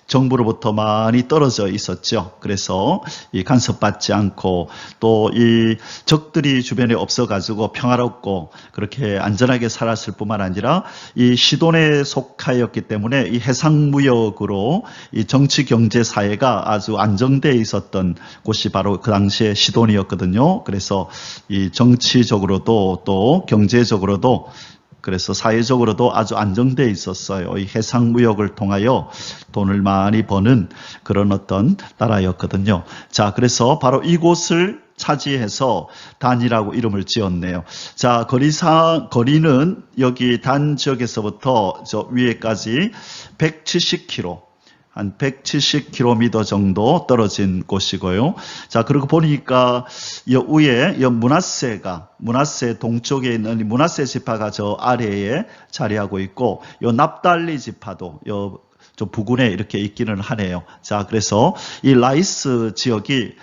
정부로부터 많이 떨어져 있었죠. 그래서 이 간섭받지 않고 또 이 적들이 주변에 없어가지고 평화롭고 그렇게 안전하게 살았을 뿐만 아니라 이 시돈에 속하였기 때문에 이 해상무역으로 이 정치 경제 사회가 아주 안정되어 있었던 곳이 바로 그 당시에 시돈이었거든요. 그래서 이 정치적으로도 또 경제적으로도 그래서 사회적으로도 아주 안정되어 있었어요. 이 해상무역을 통하여 돈을 많이 버는 그런 어떤 나라였거든요. 자, 그래서 바로 이곳을 차지해서 단이라고 이름을 지었네요. 자, 거리는 여기 단 지역에서부터 저 위에까지 170km. 한 170km 정도 떨어진 곳이고요. 자, 그리고 보니까 여 위에 므낫세 동쪽에 있는 므낫세 지파가 저 아래에 자리하고 있고, 요 납달리 지파도 저 부근에 이렇게 있기는 하네요. 자, 그래서 이 라이스 지역이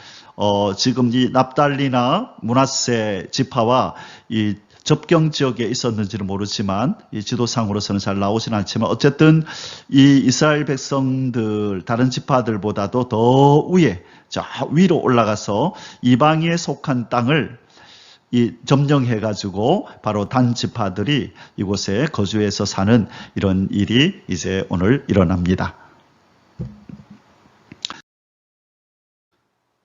지금 이 납달리나 므낫세 지파와 이 접경 지역에 있었는지는 모르지만 이 지도상으로서는 잘 나오지는 않지만 어쨌든 이 이스라엘 백성들 다른 지파들보다도 더 위에 저 위로 올라가서 이방에 속한 땅을 점령해 가지고 바로 단 지파들이 이곳에 거주해서 사는 이런 일이 이제 오늘 일어납니다.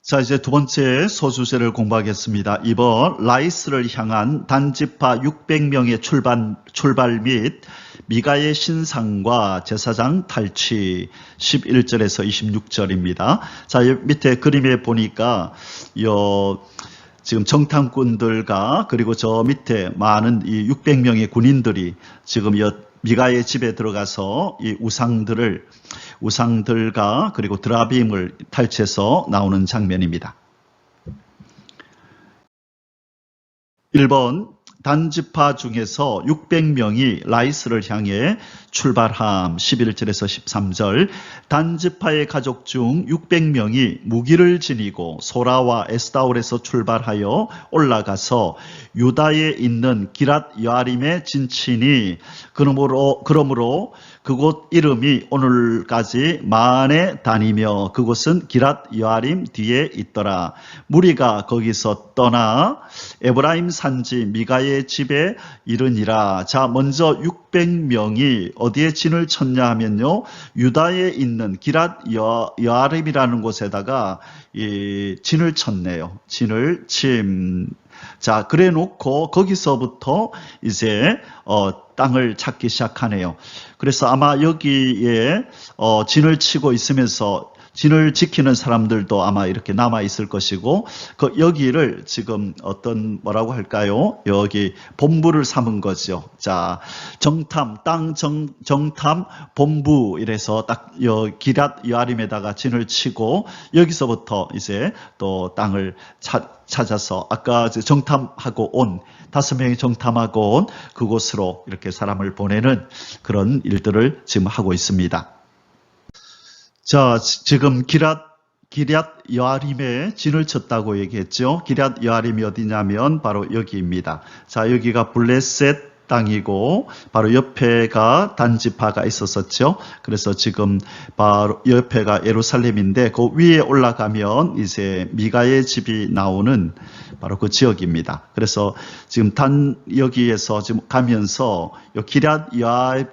자, 이제 두 번째 소주제를 공부하겠습니다. 이번 라이스를 향한 단지파 600명의 출발 및 미가의 신상과 제사장 탈취 11절에서 26절입니다. 자, 밑에 그림에 보니까 지금 정탐꾼들과 그리고 저 밑에 많은 이 600명의 군인들이 지금 미가의 집에 들어가서 이 우상들과 그리고 드라빔을 탈취해서 나오는 장면입니다. 1번 단지파 중에서 600명이 라이스를 향해 출발함 11절에서 13절. 단지파의 가족 중 600명이 무기를 지니고 소라와 에스다올에서 출발하여 올라가서 유다에 있는 기랏 여아림에 진치니 그러므로 그곳 이름이 오늘까지 마안에 다니며 그곳은 기랏 여아림 뒤에 있더라. 무리가 거기서 떠나 에브라임 산지 미가의 집에 이르니라. 자, 먼저 600명이 어디에 진을 쳤냐 하면요, 유다에 있는 기랏 여아림이라는 곳에다가 진을 쳤네요. 진을 자, 그래 놓고 거기서부터 이제 땅을 찾기 시작하네요. 그래서 아마 여기에 진을 치고 있으면서 진을 지키는 사람들도 아마 이렇게 남아 있을 것이고, 여기를 지금 어떤 뭐라고 할까요? 여기 본부를 삼은 거죠. 자, 땅 정탐 본부 이래서 딱 기랏 여아림에다가 진을 치고, 여기서부터 이제 또 땅을 찾아서 아까 정탐하고 온 5명이 정탐하고 온 그곳으로 이렇게 사람을 보내는 그런 일들을 지금 하고 있습니다. 자, 지금 기랏 여아림에 진을 쳤다고 얘기했죠. 기랏 여아림이 어디냐면 바로 여기입니다. 자, 여기가 블레셋 땅이고 바로 옆에가 단지파가 있었었죠. 그래서 지금 바로 옆에가 예루살렘인데 그 위에 올라가면 이제 미가의 집이 나오는 바로 그 지역입니다. 그래서 지금 여기에서 지금 가면서 요 기랏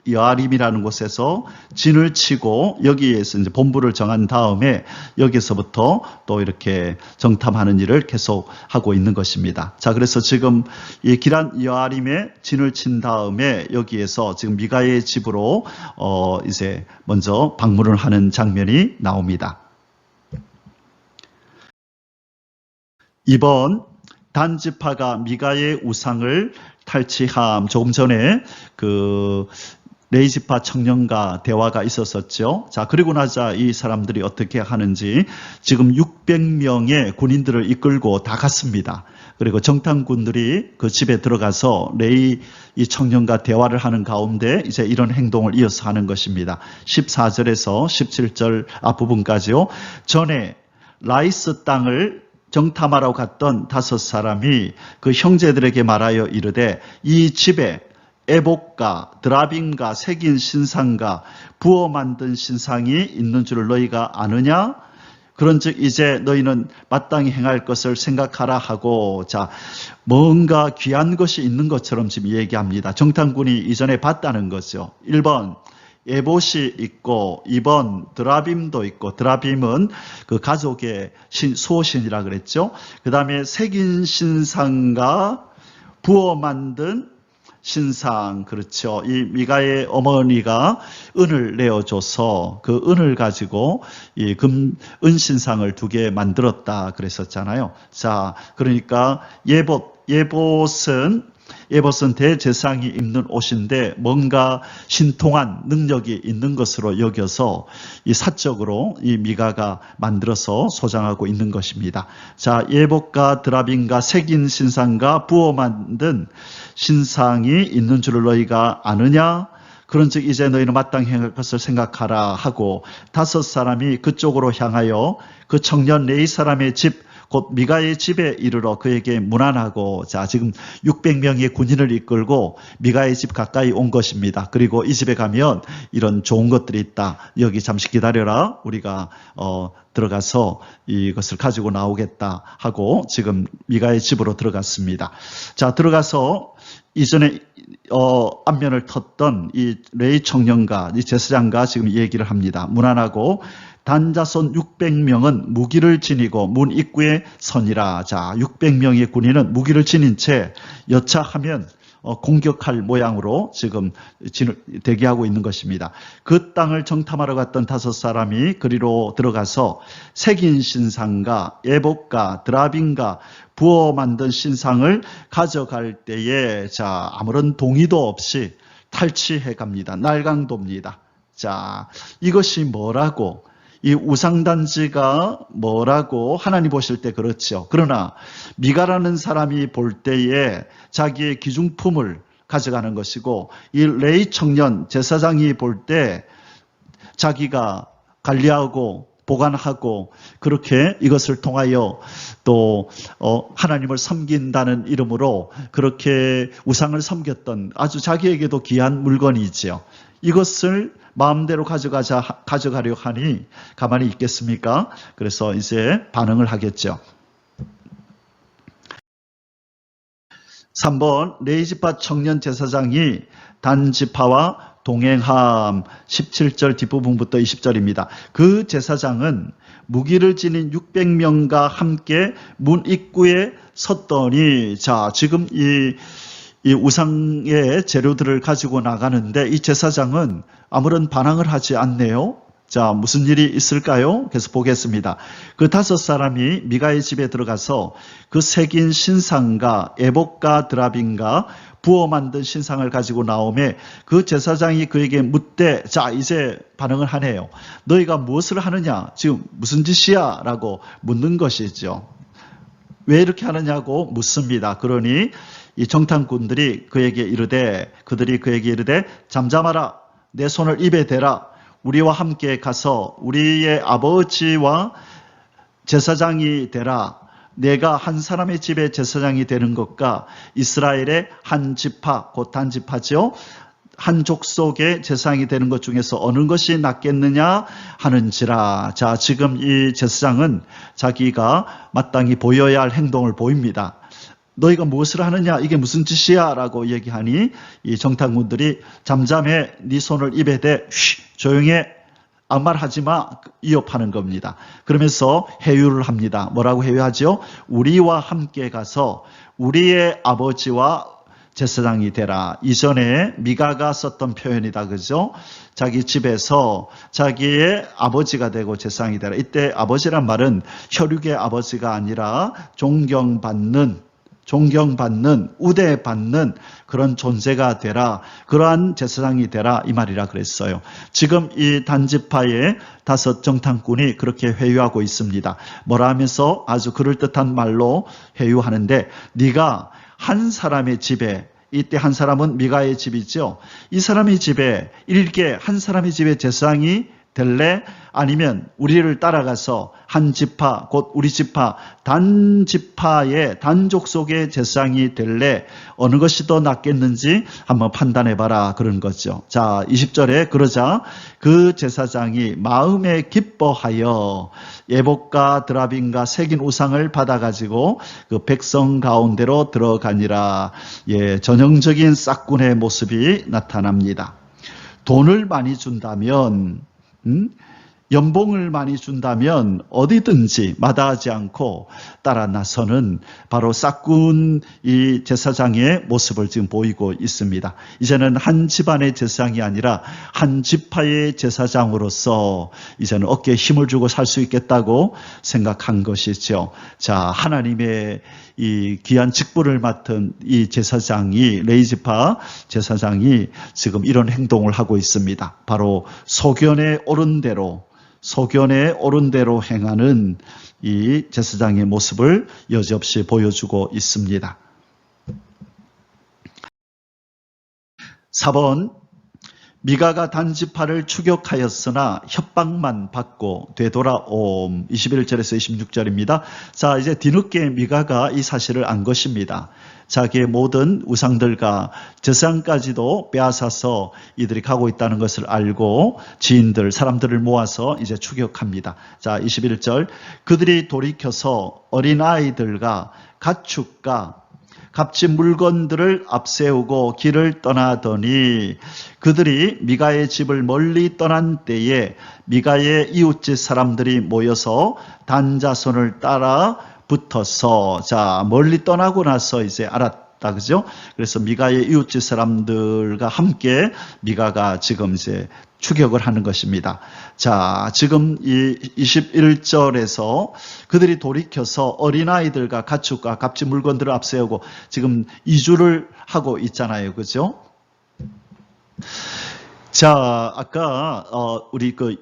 여아림이라는 곳에서 진을 치고 여기에서 이제 본부를 정한 다음에 여기서부터 또 이렇게 정탐하는 일을 계속 하고 있는 것입니다. 자, 그래서 지금 이 기랏 여아림에 진을 친 다음에 여기에서 지금 미가의 집으로 이제 먼저 방문을 하는 장면이 나옵니다. 이번 단지파가 미가의 우상을 탈취함, 조금 전에 레이지파 청년과 대화가 있었었죠. 자, 그리고 나자 이 사람들이 어떻게 하는지 지금 600명의 군인들을 이끌고 다 갔습니다. 그리고 정탐군들이 그 집에 들어가서 이 청년과 대화를 하는 가운데 이제 이런 행동을 이어서 하는 것입니다. 14절에서 17절 앞부분까지요. 전에 라이스 땅을 정탐하러 갔던 5사람이 그 형제들에게 말하여 이르되 이 집에 에봇과 드라빔과 새긴 신상과 부어 만든 신상이 있는 줄을 너희가 아느냐? 그런즉 이제 너희는 마땅히 행할 것을 생각하라 하고, 자, 뭔가 귀한 것이 있는 것처럼 지금 얘기합니다. 정탐군이 이전에 봤다는 거죠. 1번 에봇이 있고 2번 드라빔도 있고, 드라빔은 그 가족의 수호신이라 그랬죠. 그 다음에 새긴 신상과 부어 만든 신상, 그렇죠. 이 미가의 어머니가 은을 내어줘서 그 은을 가지고 이 은신상을 2개 만들었다 그랬었잖아요. 자, 그러니까 예봇은 대제사장이 입는 옷인데 뭔가 신통한 능력이 있는 것으로 여겨서 이 사적으로 이 미가가 만들어서 소장하고 있는 것입니다. 자, 예봇과 드라빔과 새긴 신상과 부어 만든 신상이 있는 줄을 너희가 아느냐? 그런즉 이제 너희는 마땅히 행할 것을 생각하라 하고 5사람이 그쪽으로 향하여 그 청년 레위 사람의 집 곧 미가의 집에 이르러 그에게 문안하고, 자, 지금 600명의 군인을 이끌고 미가의 집 가까이 온 것입니다. 그리고 이 집에 가면 이런 좋은 것들이 있다. 여기 잠시 기다려라. 우리가 들어가서 이것을 가지고 나오겠다 하고 지금 미가의 집으로 들어갔습니다. 자, 들어가서 이전에 안면을 텄던 이 레위 청년과 이 제사장과 지금 얘기를 합니다. 문안하고 단자손 600명은 무기를 지니고 문 입구에 서니라. 자, 600명의 군인은 무기를 지닌 채 여차하면 공격할 모양으로 지금 대기하고 있는 것입니다. 그 땅을 정탐하러 갔던 5사람이 그리로 들어가서 새긴 신상과 에봇과 드라빔과 부어 만든 신상을 가져갈 때에, 자, 아무런 동의도 없이 탈취해 갑니다. 날강도입니다. 자, 이것이 뭐라고? 이 우상단지가 뭐라고 하나님 보실 때 그렇죠. 그러나 미가라는 사람이 볼 때에 자기의 기중품을 가져가는 것이고, 이 레위 청년 제사장이 볼 때 자기가 관리하고 보관하고 그렇게 이것을 통하여 또 하나님을 섬긴다는 이름으로 그렇게 우상을 섬겼던 아주 자기에게도 귀한 물건이지요. 이것을 마음대로 가져가려 하니 가만히 있겠습니까? 그래서 이제 반응을 하겠죠. 3번 레위지파 청년 제사장이 단지파와 동행함. 17절 뒷부분부터 20절입니다. 그 제사장은 무기를 지닌 600명과 함께 문 입구에 섰더니, 자, 지금 이 우상의 재료들을 가지고 나가는데 이 제사장은 아무런 반항을 하지 않네요. 자, 무슨 일이 있을까요? 그래서 보겠습니다. 그 5사람이 미가의 집에 들어가서 그 새긴 신상과 에봇과 드라빔과 부어 만든 신상을 가지고 나오매 그 제사장이 그에게 묻되, 자, 이제 반응을 하네요. 너희가 무엇을 하느냐? 지금 무슨 짓이야? 라고 묻는 것이죠. 왜 이렇게 하느냐고 묻습니다. 그러니 이 정탐꾼들이 그들이 그에게 이르되 잠잠하라. 내 손을 입에 대라. 우리와 함께 가서 우리의 아버지와 제사장이 되라. 내가 한 사람의 집에 제사장이 되는 것과 이스라엘의 한 지파, 곧 한 지파죠. 한 족속의 제사장이 되는 것 중에서 어느 것이 낫겠느냐 하는지라. 자, 지금 이 제사장은 자기가 마땅히 보여야 할 행동을 보입니다. 너희가 무엇을 하느냐? 이게 무슨 짓이야? 라고 얘기하니 이 정탐꾼들이 잠잠해, 네 손을 입에 대, 조용해, 아무 말 하지 마, 위협하는 겁니다. 그러면서 회유를 합니다. 뭐라고 회유하죠? 우리와 함께 가서 우리의 아버지와 제사장이 되라. 이전에 미가가 썼던 표현이다. 그죠? 자기 집에서 자기의 아버지가 되고 제사장이 되라. 이때 아버지란 말은 혈육의 아버지가 아니라 존경받는, 우대받는 그런 존재가 되라. 그러한 제사장이 되라. 이 말이라 그랬어요. 지금 이 단지파의 5 정탐꾼이 그렇게 회유하고 있습니다. 뭐라 하면서 아주 그럴듯한 말로 회유하는데, 네가 한 사람의 집에, 이때 한 사람은 미가의 집이죠. 이 사람의 집에 일개 한 사람의 집에 제사장이 될래? 아니면 우리를 따라가서 한 지파, 곧 우리 지파, 단 지파의 단족 속의 제사장이 될래? 어느 것이 더 낫겠는지 한번 판단해봐라. 그런 거죠. 자, 20절에 그러자 그 제사장이 마음에 기뻐하여 에봇과 드라빔과 새긴 우상을 받아가지고 그 백성 가운데로 들어가니라. 예, 전형적인 싹군의 모습이 나타납니다. 돈을 많이 준다면, 연봉을 많이 준다면 어디든지 마다하지 않고 따라 나서는 바로 싹군 이 제사장의 모습을 지금 보이고 있습니다. 이제는 한 집안의 제사장이 아니라 한 지파의 제사장으로서 이제는 어깨에 힘을 주고 살 수 있겠다고 생각한 것이죠. 자, 하나님의 이 귀한 직분을 맡은 이 제사장이, 레위지파 제사장이 지금 이런 행동을 하고 있습니다. 바로 소견에 오른 대로 행하는 이 제사장의 모습을 여지없이 보여주고 있습니다. 4번, 미가가 단지파를 추격하였으나 협박만 받고 되돌아옴. 21절에서 26절입니다. 자, 이제 뒤늦게 미가가 이 사실을 안 것입니다. 자기의 모든 우상들과 제사장까지도 빼앗아서 이들이 가고 있다는 것을 알고 지인들, 사람들을 모아서 이제 추격합니다. 자, 21절. 그들이 돌이켜서 어린아이들과 가축과 값진 물건들을 앞세우고 길을 떠나더니 그들이 미가의 집을 멀리 떠난 때에 미가의 이웃집 사람들이 모여서 단 자손을 따라 붙어서, 자, 멀리 떠나고 나서 이제 알았다. 그죠? 그래서 미가의 이웃집 사람들과 함께 미가가 지금 이제 추격을 하는 것입니다. 자, 지금 이 21절에서 그들이 돌이켜서 어린아이들과 가축과 값진 물건들을 앞세우고 지금 이주를 하고 있잖아요. 그죠? 자, 아까 우리 그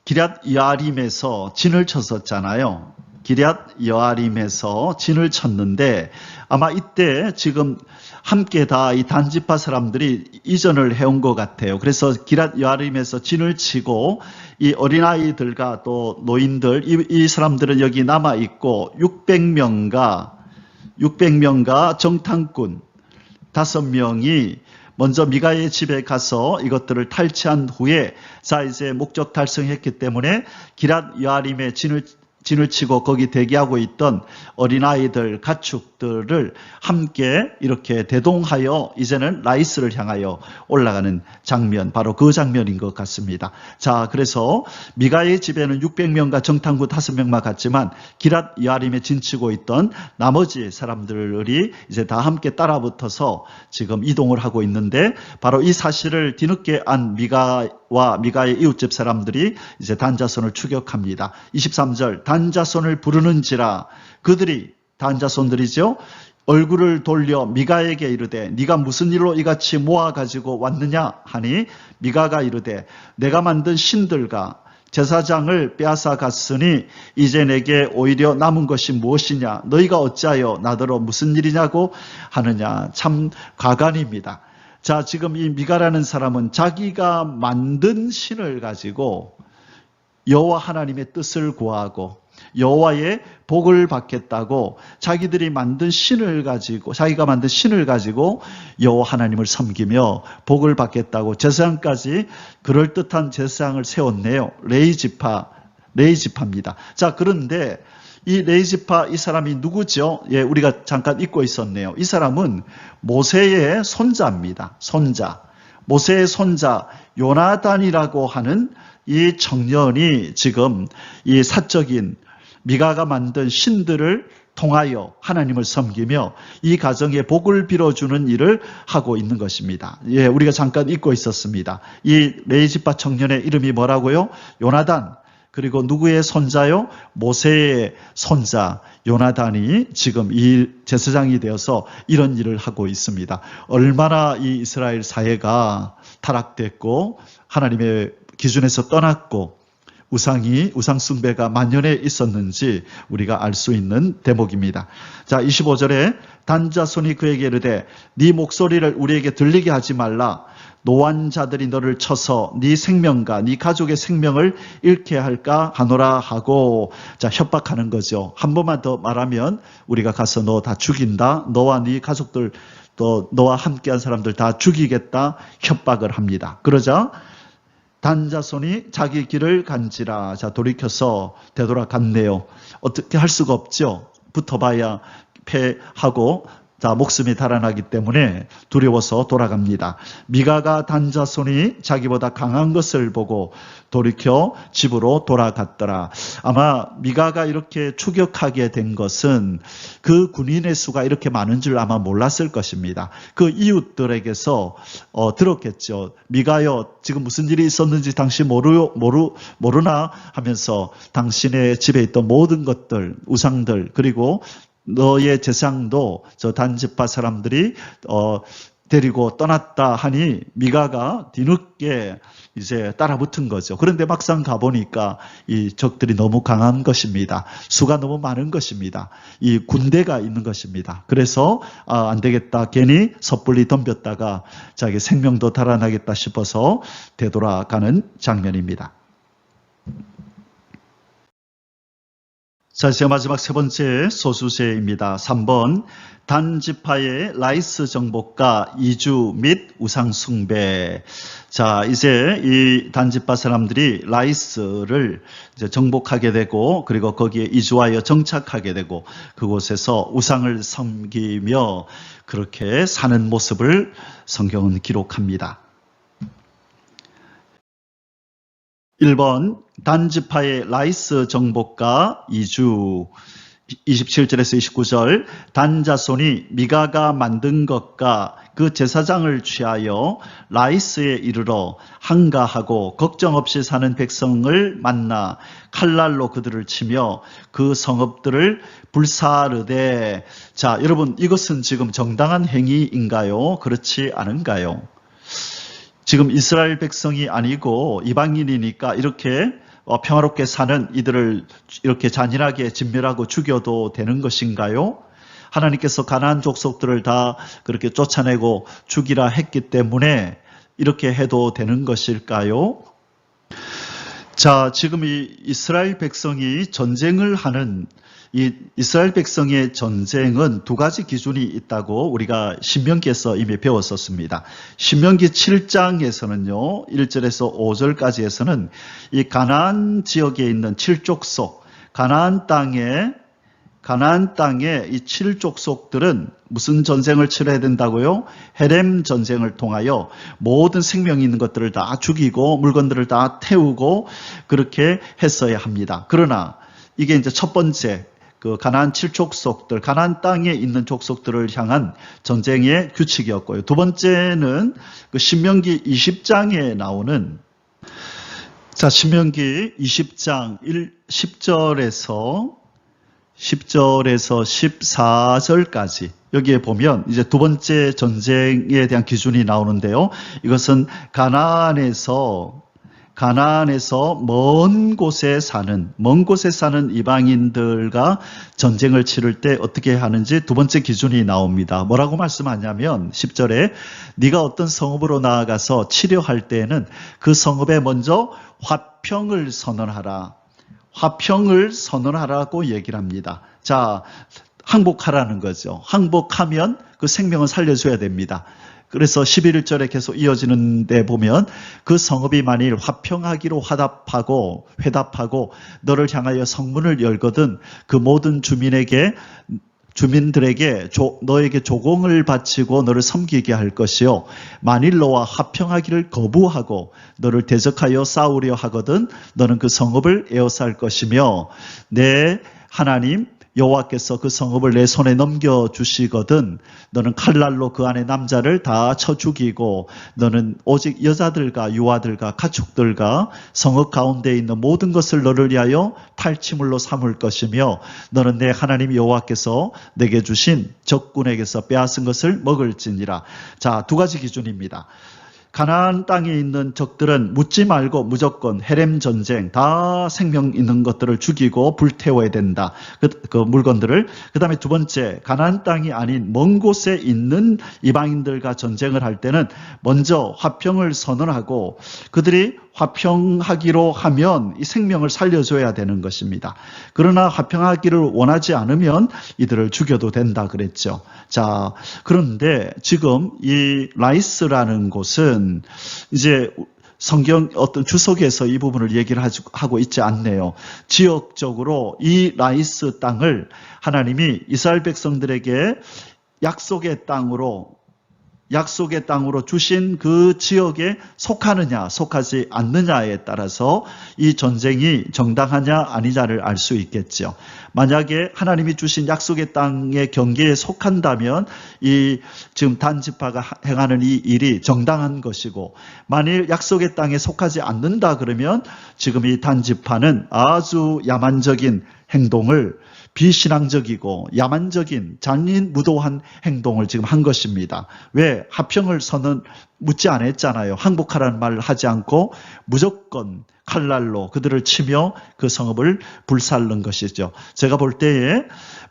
기럇 여아림에서 진을 쳤었잖아요. 기럇 여아림에서 진을 쳤는데 아마 이때 지금 함께 다 이 단지파 사람들이 이전을 해온 것 같아요. 그래서 기럇 여아림에서 진을 치고 이 어린아이들과 또 노인들, 이 사람들은 여기 남아있고 600명과 정탐꾼 5명이 먼저 미가의 집에 가서 이것들을 탈취한 후에, 자, 이제 목적 달성했기 때문에 기럇 여아림에 진을 치고 거기 대기하고 있던 어린아이들, 가축들을 함께 이렇게 대동하여 이제는 라이스를 향하여 올라가는 장면, 바로 그 장면인 것 같습니다. 자, 그래서 미가의 집에는 600명과 정탐꾼 5명만 갔지만 기럇 여아림에 진치고 있던 나머지 사람들이 이제 다 함께 따라붙어서 지금 이동을 하고 있는데, 바로 이 사실을 뒤늦게 안 미가의 미가와 미가의 이웃집 사람들이 이제 단자손을 추격합니다. 23절 단자손을 부르는지라 그들이 단자손들이죠. 얼굴을 돌려 미가에게 이르되 네가 무슨 일로 이같이 모아가지고 왔느냐 하니 미가가 이르되 내가 만든 신들과 제사장을 빼앗아 갔으니 이제 내게 오히려 남은 것이 무엇이냐 너희가 어찌하여 나더러 무슨 일이냐고 하느냐. 참 가관입니다. 자, 지금 이 미가라는 사람은 자기가 만든 신을 가지고 여호와 하나님의 뜻을 구하고 여호와의 복을 받겠다고 자기가 만든 신을 가지고 여호와 하나님을 섬기며 복을 받겠다고 제사장까지 그럴듯한 제사장을 세웠네요. 레이지파입니다. 자, 그런데 이 레이지파 이 사람이 누구죠? 예, 우리가 잠깐 잊고 있었네요. 이 사람은 모세의 손자입니다. 모세의 손자 요나단이라고 하는 이 청년이 지금 이 사적인 미가가 만든 신들을 통하여 하나님을 섬기며 이 가정에 복을 빌어주는 일을 하고 있는 것입니다. 예, 우리가 잠깐 잊고 있었습니다. 이 레이지파 청년의 이름이 뭐라고요? 요나단. 그리고 누구의 손자요? 모세의 손자 요나단이 지금 이 제사장이 되어서 이런 일을 하고 있습니다. 얼마나 이 이스라엘 사회가 타락됐고 하나님의 기준에서 떠났고 우상 숭배가 만연해 있었는지 우리가 알 수 있는 대목입니다. 자, 25절에 단자손이 그에게 이르되 네 목소리를 우리에게 들리게 하지 말라. 노한 자들이 너를 쳐서 네 생명과 네 가족의 생명을 잃게 할까 하노라 하고, 자, 협박하는 거죠. 한 번만 더 말하면 우리가 가서 너 다 죽인다. 너와 네 가족들 또 너와 함께한 사람들 다 죽이겠다 협박을 합니다. 그러자 단자손이 자기 길을 간지라. 자, 돌이켜서 되돌아갔네요. 어떻게 할 수가 없죠. 붙어봐야 패하고 자, 목숨이 달아나기 때문에 두려워서 돌아갑니다. 미가가 단자손이 자기보다 강한 것을 보고 돌이켜 집으로 돌아갔더라. 아마 미가가 이렇게 추격하게 된 것은 그 군인의 수가 이렇게 많은 줄 아마 몰랐을 것입니다. 그 이웃들에게서 들었겠죠. 미가여, 지금 무슨 일이 있었는지 당신 모르나 하면서 당신의 집에 있던 모든 것들, 우상들, 그리고 너의 제사장도 저 단지파 사람들이 데리고 떠났다 하니 미가가 뒤늦게 이제 따라붙은 거죠. 그런데 막상 가보니까 이 적들이 너무 강한 것입니다. 수가 너무 많은 것입니다. 이 군대가 있는 것입니다. 그래서 안 되겠다. 괜히 섣불리 덤볐다가 자기 생명도 달아나겠다 싶어서 되돌아가는 장면입니다. 자, 이제 마지막 세 번째 소수세입니다. 3번 단지파의 라이스 정복과 이주 및 우상 숭배. 자, 이제 이 단지파 사람들이 라이스를 이제 정복하게 되고 그리고 거기에 이주하여 정착하게 되고 그곳에서 우상을 섬기며 그렇게 사는 모습을 성경은 기록합니다. 1번 단지파의 라이스 정복과 이주. 27절에서 29절 단자손이 미가가 만든 것과 그 제사장을 취하여 라이스에 이르러 한가하고 걱정 없이 사는 백성을 만나 칼날로 그들을 치며 그 성읍들을 불사르되. 자, 여러분, 이것은 지금 정당한 행위인가요? 그렇지 않은가요? 지금 이스라엘 백성이 아니고 이방인이니까 이렇게 평화롭게 사는 이들을 이렇게 잔인하게 진멸하고 죽여도 되는 것인가요? 하나님께서 가나안 족속들을 다 그렇게 쫓아내고 죽이라 했기 때문에 이렇게 해도 되는 것일까요? 자, 지금 이 이스라엘 백성이 전쟁을 하는 이 이스라엘 백성의 전쟁은 두 가지 기준이 있다고 우리가 신명기에서 이미 배웠었습니다. 신명기 7장에서는요, 1절에서 5절까지에서는 이 가나안 지역에 있는 7족속, 가나안 땅에 이 7족속들은 무슨 전쟁을 치러야 된다고요? 헤렘 전쟁을 통하여 모든 생명이 있는 것들을 다 죽이고 물건들을 다 태우고 그렇게 했어야 합니다. 그러나 이게 이제 첫 번째 그 가나안 7족속들, 가나안 땅에 있는 족속들을 향한 전쟁의 규칙이었고요. 두 번째는 그 신명기 20장에 나오는 자, 신명기 20장 10절에서 14절까지 여기에 보면 이제 두 번째 전쟁에 대한 기준이 나오는데요. 이것은 가나안에서 먼 곳에 사는 이방인들과 전쟁을 치를 때 어떻게 하는지 두 번째 기준이 나옵니다. 뭐라고 말씀하냐면 10절에 네가 어떤 성읍으로 나아가서 치료할 때에는 그 성읍에 먼저 화평을 선언하라. 화평을 선언하라고 얘기를 합니다. 자, 항복하라는 거죠. 항복하면 그 생명을 살려줘야 됩니다. 그래서 11절에 계속 이어지는 데 보면 그 성읍이 만일 화평하기로 회답하고 너를 향하여 성문을 열거든 그 모든 주민들에게 너에게 조공을 바치고 너를 섬기게 할 것이요 만일 너와 화평하기를 거부하고 너를 대적하여 싸우려 하거든 너는 그 성읍을 에워쌀 것이며 내 하나님 여호와께서 그 성읍을 내 손에 넘겨주시거든 너는 칼날로 그 안에 남자를 다 쳐 죽이고 너는 오직 여자들과 유아들과 가축들과 성읍 가운데 있는 모든 것을 너를 위하여 탈취물로 삼을 것이며 너는 내 하나님 여호와께서 내게 주신 적군에게서 빼앗은 것을 먹을지니라. 자, 두 가지 기준입니다. 가나안 땅에 있는 적들은 묻지 말고 무조건 헤렘 전쟁 다 생명 있는 것들을 죽이고 불태워야 된다. 그 물건들을. 그 다음에 두 번째 가나안 땅이 아닌 먼 곳에 있는 이방인들과 전쟁을 할 때는 먼저 화평을 선언하고 그들이 화평하기로 하면 이 생명을 살려줘야 되는 것입니다. 그러나 화평하기를 원하지 않으면 이들을 죽여도 된다 그랬죠. 자, 그런데 지금 이 라이스라는 곳은 이제 성경 어떤 주석에서 이 부분을 얘기를 하고 있지 않네요. 지역적으로 이 라이스 땅을 하나님이 이스라엘 백성들에게 약속의 땅으로 주신 그 지역에 속하느냐 속하지 않느냐에 따라서 이 전쟁이 정당하냐 아니냐를 알 수 있겠죠. 만약에 하나님이 주신 약속의 땅의 경계에 속한다면 이 지금 단지파가 행하는 이 일이 정당한 것이고 만일 약속의 땅에 속하지 않는다 그러면 지금 이 단지파는 아주 야만적인 행동을 비신앙적이고 야만적인 잔인무도한 행동을 지금 한 것입니다. 왜? 화평을 묻지 않았잖아요. 항복하라는 말을 하지 않고 무조건 칼날로 그들을 치며 그 성읍을 불살른 것이죠. 제가 볼 때에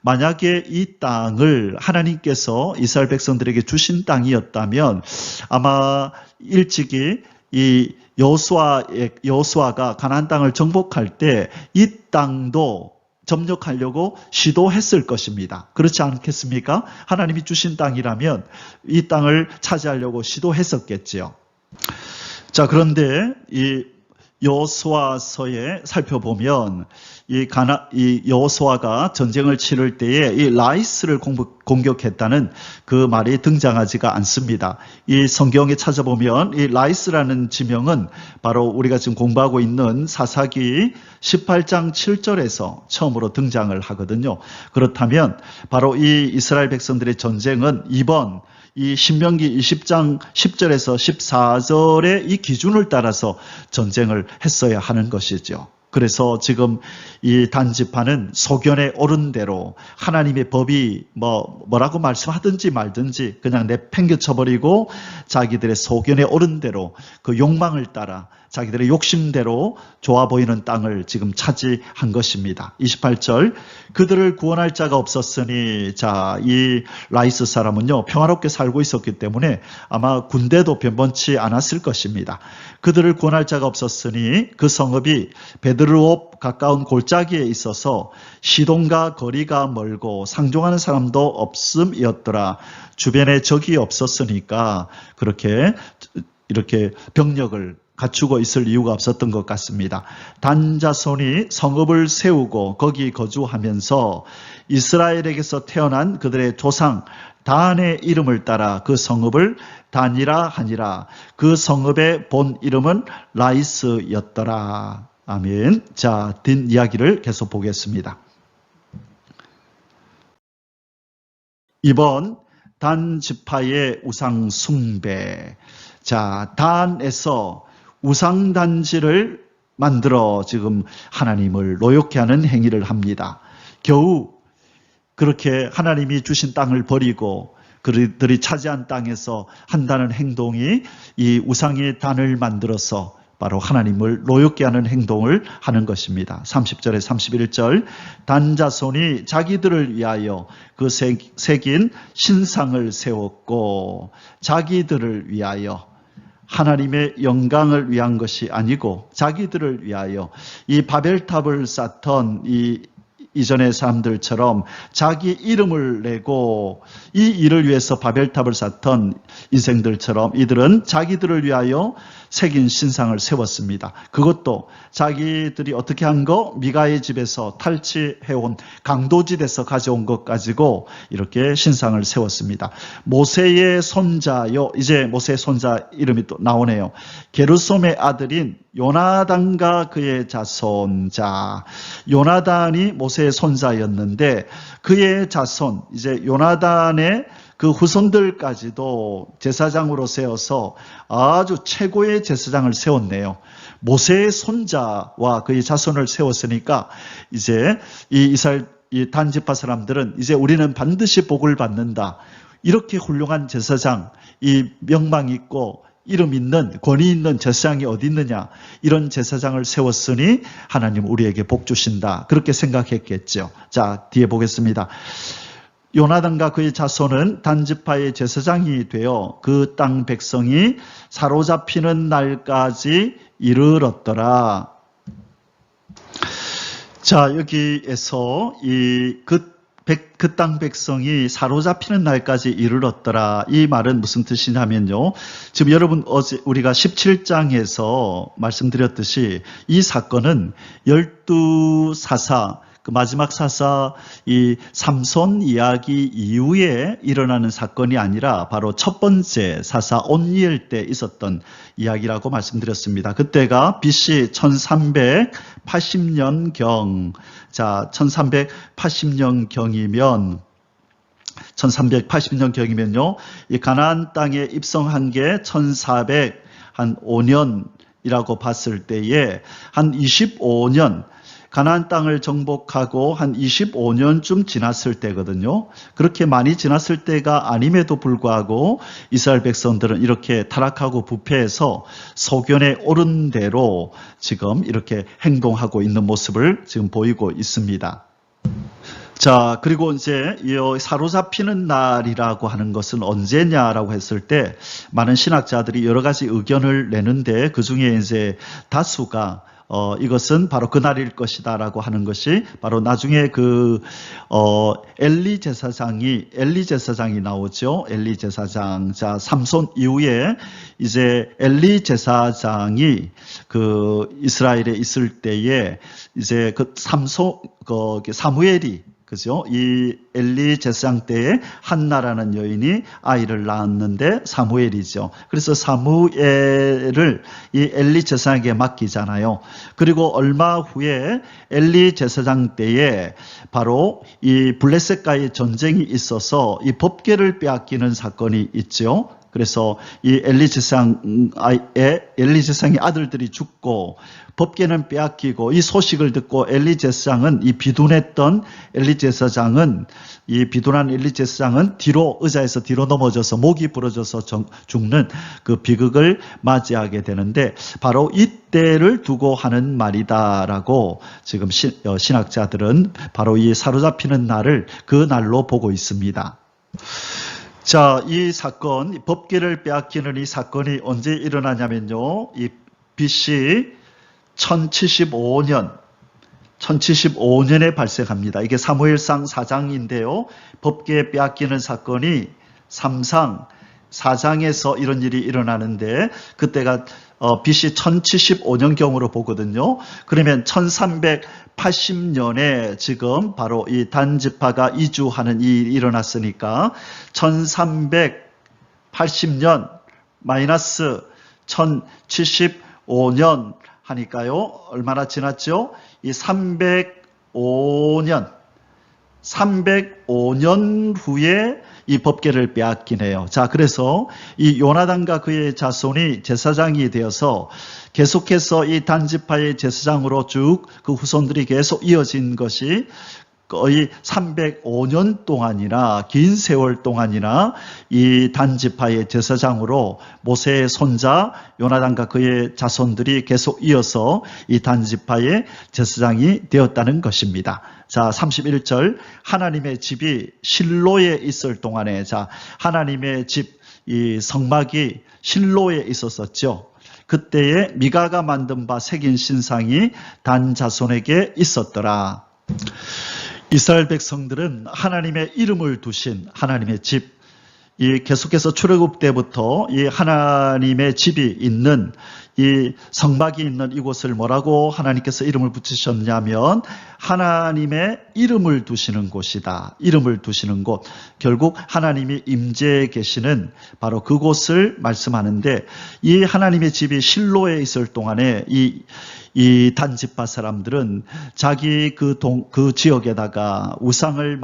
만약에 이 땅을 하나님께서 이스라엘 백성들에게 주신 땅이었다면 아마 일찍이 이 여호수아가 가나안 땅을 정복할 때 이 땅도 점령하려고 시도했을 것입니다. 그렇지 않겠습니까? 하나님이 주신 땅이라면 이 땅을 차지하려고 시도했었겠지요. 자, 그런데 이 여호수아서에 살펴보면 이 여호수아가 전쟁을 치를 때에 이 라이스를 공격했다는 그 말이 등장하지가 않습니다. 이 성경에 찾아보면 이 라이스라는 지명은 바로 우리가 지금 공부하고 있는 사사기 18장 7절에서 처음으로 등장을 하거든요. 그렇다면 바로 이 이스라엘 백성들의 전쟁은 이번 이 신명기 20장 10절에서 14절의 이 기준을 따라서 전쟁을 했어야 하는 것이죠. 그래서 지금 이 단지파는 소견에 오른 대로 하나님의 법이 뭐라고 말씀하든지 말든지 그냥 내팽개쳐버리고 자기들의 소견에 오른 대로 그 욕망을 따라 자기들의 욕심대로 좋아 보이는 땅을 지금 차지한 것입니다. 28절 그들을 구원할 자가 없었으니 자, 이 라이스 사람은요 평화롭게 살고 있었기 때문에 아마 군대도 변변치 않았을 것입니다. 그들을 구원할 자가 없었으니 그 성읍이 베드르옵 가까운 골짜기에 있어서 시돈과 거리가 멀고 상종하는 사람도 없음이었더라. 주변에 적이 없었으니까 이렇게 병력을 갖추고 있을 이유가 없었던 것 같습니다. 단 자손이 성읍을 세우고 거기 거주하면서 이스라엘에게서 태어난 그들의 조상 단의 이름을 따라 그 성읍을 단이라 하니라. 그 성읍의 본 이름은 라이스였더라. 아멘. 자, 뒷 이야기를 계속 보겠습니다. 이번 단 지파의 우상 숭배. 자, 단에서 우상 단지를 만들어 지금 하나님을 노엽게 하는 행위를 합니다. 겨우 그렇게 하나님이 주신 땅을 버리고 그들이 차지한 땅에서 한다는 행동이 이 우상의 단을 만들어서 바로 하나님을 노엽게 하는 행동을 하는 것입니다. 30절에 31절 단 자손이 자기들을 위하여 그 새긴 신상을 세웠고 자기들을 위하여 하나님의 영광을 위한 것이 아니고 자기들을 위하여 이 바벨탑을 쌓던 이전의 사람들처럼 자기 이름을 내고 이 일을 위해서 바벨탑을 쌓던 인생들처럼 이들은 자기들을 위하여 새긴 신상을 세웠습니다. 그것도 자기들이 어떻게 한 거? 미가의 집에서 탈취해온 강도질에서 가져온 것 가지고 이렇게 신상을 세웠습니다. 모세의 손자요. 이제 모세의 손자 이름이 또 나오네요. 게르솜의 아들인 요나단과 그의 자손자. 요나단이 모세의 손자였는데 그의 자손, 이제 요나단의 그 후손들까지도 제사장으로 세워서 아주 최고의 제사장을 세웠네요. 모세의 손자와 그의 자손을 세웠으니까 이제 이 이스라엘 이 단지파 사람들은 이제 우리는 반드시 복을 받는다. 이렇게 훌륭한 제사장, 이 명망 있고 이름 있는 권위 있는 제사장이 어디 있느냐. 이런 제사장을 세웠으니 하나님 우리에게 복 주신다. 그렇게 생각했겠죠. 자, 뒤에 보겠습니다. 요나단과 그의 자손은 단지파의 제사장이 되어 그 땅 백성이 사로잡히는 날까지 이르렀더라. 자, 여기에서 그 땅 백성이 사로잡히는 날까지 이르렀더라. 이 말은 무슨 뜻이냐면요. 지금 여러분 어제 우리가 17장에서 말씀드렸듯이 이 사건은 12사사 그 마지막 사사 이 삼손 이야기 이후에 일어나는 사건이 아니라 바로 첫 번째 사사 온니엘 때 있었던 이야기라고 말씀드렸습니다. 그때가 BC 1380년경. 자, 1380년경이면요. 이 가나안 땅에 입성한 게 1405년이라고 봤을 때에 한 25년 가나안 땅을 정복하고 한 25년쯤 지났을 때거든요. 그렇게 많이 지났을 때가 아님에도 불구하고 이스라엘 백성들은 이렇게 타락하고 부패해서 소견에 오른 대로 지금 이렇게 행동하고 있는 모습을 지금 보이고 있습니다. 자, 그리고 이제 이 사로잡히는 날이라고 하는 것은 언제냐라고 했을 때 많은 신학자들이 여러 가지 의견을 내는데 그 중에 이제 다수가 이것은 바로 그날일 것이다라고 하는 것이 바로 나중에 엘리 제사장이 나오죠. 엘리 제사장. 자, 삼손 이후에 이제 엘리 제사장이 그 이스라엘에 있을 때에 이제 사무엘이 그죠? 이 엘리 제사장 때에 한나라는 여인이 아이를 낳았는데 사무엘이죠. 그래서 사무엘을 이 엘리 제사장에게 맡기잖아요. 그리고 얼마 후에 엘리 제사장 때에 바로 이 블레셋과의 전쟁이 있어서 이 법궤를 빼앗기는 사건이 있죠. 그래서 이 엘리 제사장의 아들들이 죽고 법궤는 빼앗기고 이 소식을 듣고 엘리 제사장은 이 비둔한 엘리 제사장은 뒤로 의자에서 뒤로 넘어져서 목이 부러져서 죽는 그 비극을 맞이하게 되는데 바로 이때를 두고 하는 말이다라고 지금 신학자들은 바로 이 사로잡히는 날을 그 날로 보고 있습니다. 자, 이 사건, 법궤를 빼앗기는 이 사건이 언제 일어나냐면요. 이 BC 1075년에 발생합니다. 이게 사무엘상 4장인데요. 법궤 빼앗기는 사건이 3상 4장에서 이런 일이 일어나는데 그때가 BC 1075년경으로 보거든요. 그러면 1380년에 지금 바로 이 단지파가 이주하는 일이 일어났으니까 1380년 마이너스 1075년 하니까요. 얼마나 지났죠? 이 305년 305년 후에 이 법궤를 빼앗기네요. 자, 그래서 이 요나단과 그의 자손이 제사장이 되어서 계속해서 이 단지파의 제사장으로 쭉 그 후손들이 계속 이어진 것이 거의 305년 동안이나 긴 세월 동안이나 이 단지파의 제사장으로 모세의 손자 요나단과 그의 자손들이 계속 이어서 이 단지파의 제사장이 되었다는 것입니다. 자, 31절 하나님의 집이 실로에 있을 동안에 자, 하나님의 집 이 성막이 실로에 있었었죠. 그때에 미가가 만든 바 새긴 신상이 단 자손에게 있었더라. 이스라엘 백성들은 하나님의 이름을 두신 하나님의 집, 이 계속해서 출애굽 때부터 이 하나님의 집이 있는 이 성막이 있는 이곳을 뭐라고 하나님께서 이름을 붙이셨냐면 하나님의 이름을 두시는 곳이다. 이름을 두시는 곳. 결국 하나님이 임재해 계시는 바로 그곳을 말씀하는데 이 하나님의 집이 실로에 있을 동안에 이 단지파 사람들은 자기 그 지역에다가 우상을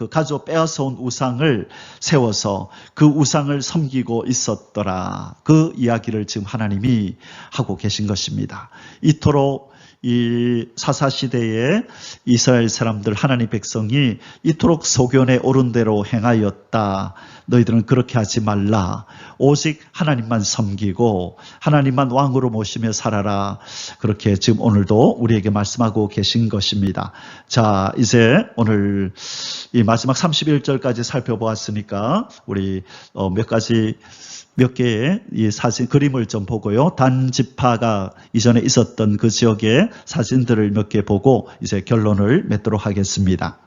가져 빼앗아온 우상을 세워서 그 우상을 섬기고 있었더라. 그 이야기를 지금 하나님이 하고 계신 것입니다. 이토록 이 사사시대에 이스라엘 사람들 하나님 백성이 이토록 소견에 옳은 대로 행하였다. 너희들은 그렇게 하지 말라. 오직 하나님만 섬기고 하나님만 왕으로 모시며 살아라. 그렇게 지금 오늘도 우리에게 말씀하고 계신 것입니다. 자, 이제 오늘 이 마지막 31절까지 살펴보았으니까 우리 몇 개의 이 사진, 그림을 좀 보고요. 단지파가 이전에 있었던 그 지역의 사진들을 몇 개 보고 이제 결론을 맺도록 하겠습니다.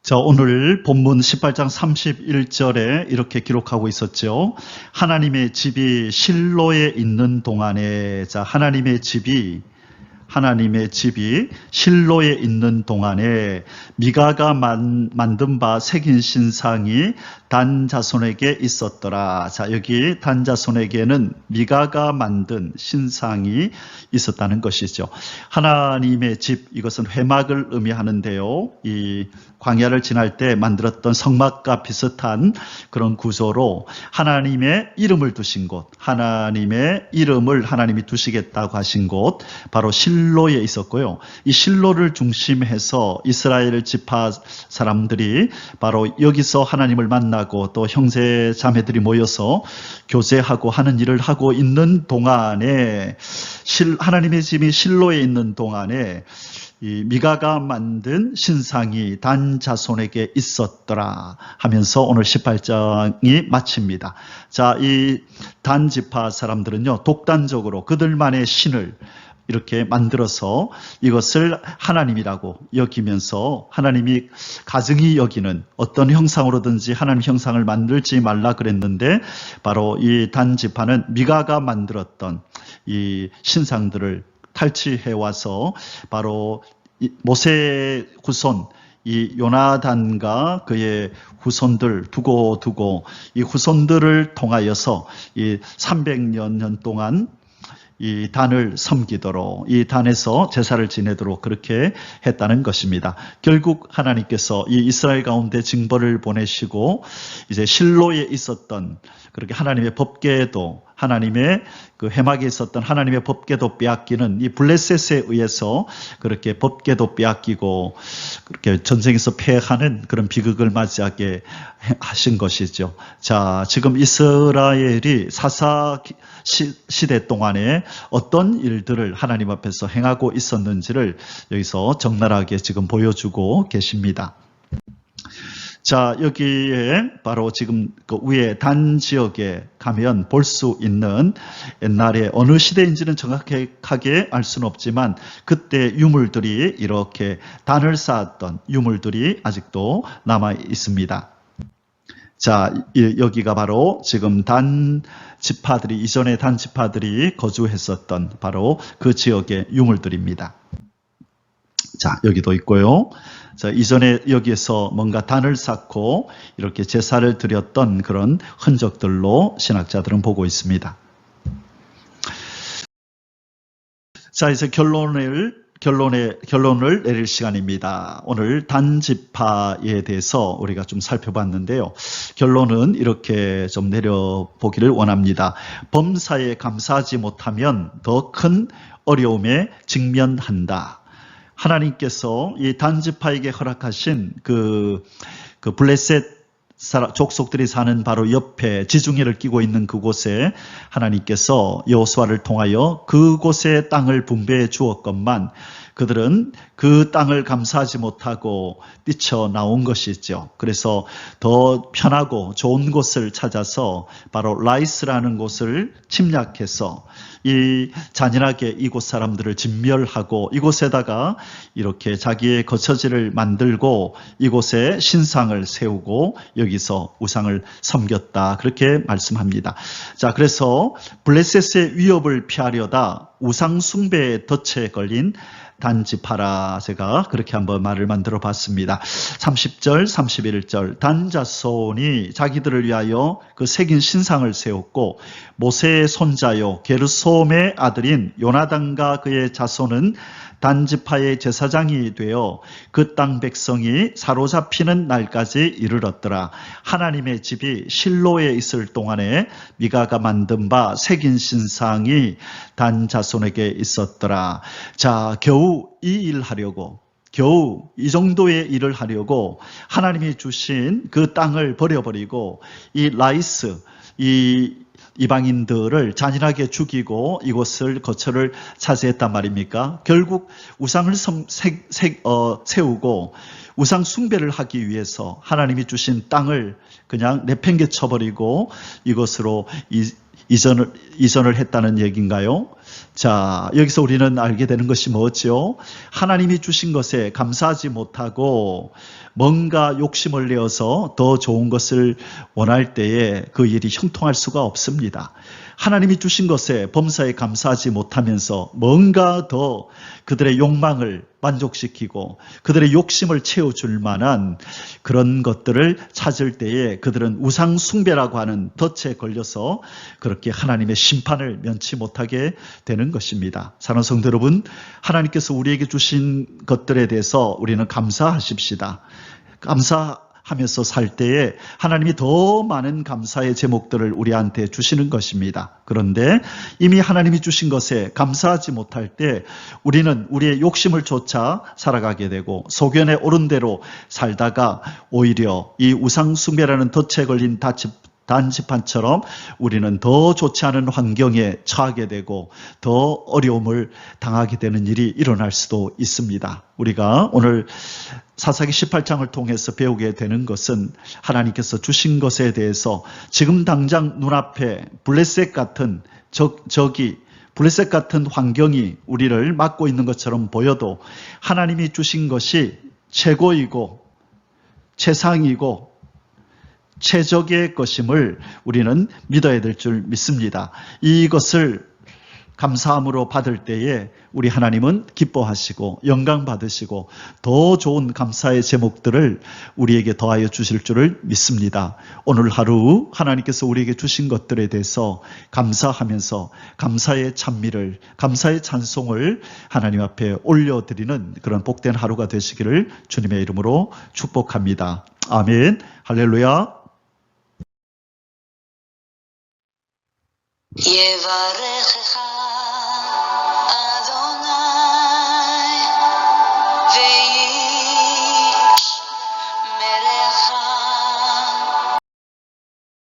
자, 오늘 본문 18장 31절에 이렇게 기록하고 있었죠. 하나님의 집이 실로에 있는 동안에, 자, 하나님의 집이 실로에 있는 동안에 미가가 만든 바 새긴 신상이 단 자손에게 있었더라. 자, 여기 단 자손에게는 미가가 만든 신상이 있었다는 것이죠. 하나님의 집, 이것은 회막을 의미하는데요. 이 광야를 지날 때 만들었던 성막과 비슷한 그런 구조로 하나님의 이름을 두신 곳, 하나님의 이름을 하나님이 두시겠다고 하신 곳, 바로 실로에 있었고요. 이 실로를 중심해서 이스라엘 지파 사람들이 바로 여기서 하나님을 만나고 또 형제 자매들이 모여서 교제하고 하는 일을 하고 있는 동안에 하나님의 집이 실로에 있는 동안에 이 미가가 만든 신상이 단 자손에게 있었더라 하면서 오늘 18장이 마칩니다. 자, 이 단 지파 사람들은요, 독단적으로 그들만의 신을 이렇게 만들어서 이것을 하나님이라고 여기면서 하나님이 가증히 여기는 어떤 형상으로든지 하나님 형상을 만들지 말라 그랬는데 바로 이 단 지파는 미가가 만들었던 이 신상들을 탈취해 와서 바로 모세의 후손 이 요나단과 그의 후손들 두고 이 후손들을 통하여서 이 300년 동안 이 단을 섬기도록 이 단에서 제사를 지내도록 그렇게 했다는 것입니다. 결국 하나님께서 이 이스라엘 가운데 징벌을 보내시고 이제 실로에 있었던 그렇게 하나님의 법궤도 하나님의 그 회막에 있었던 하나님의 법궤도 빼앗기는 이 블레셋에 의해서 그렇게 법궤도 빼앗기고 그렇게 전쟁에서 패하는 그런 비극을 맞이하게 하신 것이죠. 자, 지금 이스라엘이 사사 시대 동안에 어떤 일들을 하나님 앞에서 행하고 있었는지를 여기서 적나라하게 지금 보여주고 계십니다. 자, 여기에 바로 지금 그 위에 단 지역에 가면 볼 수 있는 옛날에 어느 시대인지는 정확하게 알 수는 없지만 그때 유물들이 이렇게 단을 쌓았던 유물들이 아직도 남아 있습니다. 자, 여기가 바로 지금 이전에 단 지파들이 거주했었던 바로 그 지역의 유물들입니다. 자, 여기도 있고요. 자, 이전에 여기에서 뭔가 단을 쌓고 이렇게 제사를 드렸던 그런 흔적들로 신학자들은 보고 있습니다. 자, 이제 결론을 결론을 내릴 시간입니다. 오늘 단지파에 대해서 우리가 좀 살펴봤는데요. 결론은 이렇게 좀 내려보기를 원합니다. 범사에 감사하지 못하면 더 큰 어려움에 직면한다. 하나님께서 이 단지파에게 허락하신 그 블레셋 족속들이 사는 바로 옆에 지중해를 끼고 있는 그곳에 하나님께서 여호수아를 통하여 그곳의 땅을 분배해 주었건만 그들은 그 땅을 감사하지 못하고 뛰쳐나온 것이죠. 그래서 더 편하고 좋은 곳을 찾아서 바로 라이스라는 곳을 침략해서 이 잔인하게 이곳 사람들을 진멸하고 이곳에다가 이렇게 자기의 거처지를 만들고 이곳에 신상을 세우고 여기서 우상을 섬겼다. 그렇게 말씀합니다. 자, 그래서 블레셋의 위협을 피하려다 우상 숭배의 덫에 걸린 단지파라 제가 그렇게 한번 말을 만들어 봤습니다. 30절 31절 단자손이 자기들을 위하여 그 새긴 신상을 세웠고 모세의 손자요 게르솜의 아들인 요나단과 그의 자손은 단지파의 제사장이 되어 그 땅 백성이 사로잡히는 날까지 이르렀더라. 하나님의 집이 실로에 있을 동안에 미가가 만든 바 새긴 신상이 단 자손에게 있었더라. 자, 겨우 이 일 하려고 겨우 이 정도의 일을 하려고 하나님이 주신 그 땅을 버려버리고 이 라이스 이 이방인들을 잔인하게 죽이고 이곳을 거처를 차지했단 말입니까? 결국 우상을 세우고 우상 숭배를 하기 위해서 하나님이 주신 땅을 그냥 내팽개쳐버리고 이것으로 이전을 했다는 얘기인가요? 자, 여기서 우리는 알게 되는 것이 뭐죠? 하나님이 주신 것에 감사하지 못하고 뭔가 욕심을 내어서 더 좋은 것을 원할 때에 그 일이 형통할 수가 없습니다. 하나님이 주신 것에 범사에 감사하지 못하면서 뭔가 더 그들의 욕망을 만족시키고 그들의 욕심을 채워줄 만한 그런 것들을 찾을 때에 그들은 우상 숭배라고 하는 덫에 걸려서 그렇게 하나님의 심판을 면치 못하게 되는 것입니다. 사랑하는 성도 여러분, 하나님께서 우리에게 주신 것들에 대해서 우리는 감사하십시다. 감사하면서 살 때에 하나님이 더 많은 감사의 제목들을 우리한테 주시는 것입니다. 그런데 이미 하나님이 주신 것에 감사하지 못할 때 우리는 우리의 욕심을 쫓아 살아가게 되고 소견에 오른 대로 살다가 오히려 이 우상숭배라는 덫에 걸린 단지판처럼 우리는 더 좋지 않은 환경에 처하게 되고 더 어려움을 당하게 되는 일이 일어날 수도 있습니다. 우리가 오늘 사사기 18장을 통해서 배우게 되는 것은 하나님께서 주신 것에 대해서 지금 당장 눈앞에 블레셋 같은 블레셋 같은 환경이 우리를 막고 있는 것처럼 보여도 하나님이 주신 것이 최고이고 최상이고 최적의 것임을 우리는 믿어야 될 줄 믿습니다. 이것을 감사함으로 받을 때에 우리 하나님은 기뻐하시고 영광 받으시고 더 좋은 감사의 제목들을 우리에게 더하여 주실 줄을 믿습니다. 오늘 하루 하나님께서 우리에게 주신 것들에 대해서 감사하면서 감사의 찬미를, 감사의 찬송을 하나님 앞에 올려드리는 그런 복된 하루가 되시기를 주님의 이름으로 축복합니다. 아멘. 할렐루야. יברכך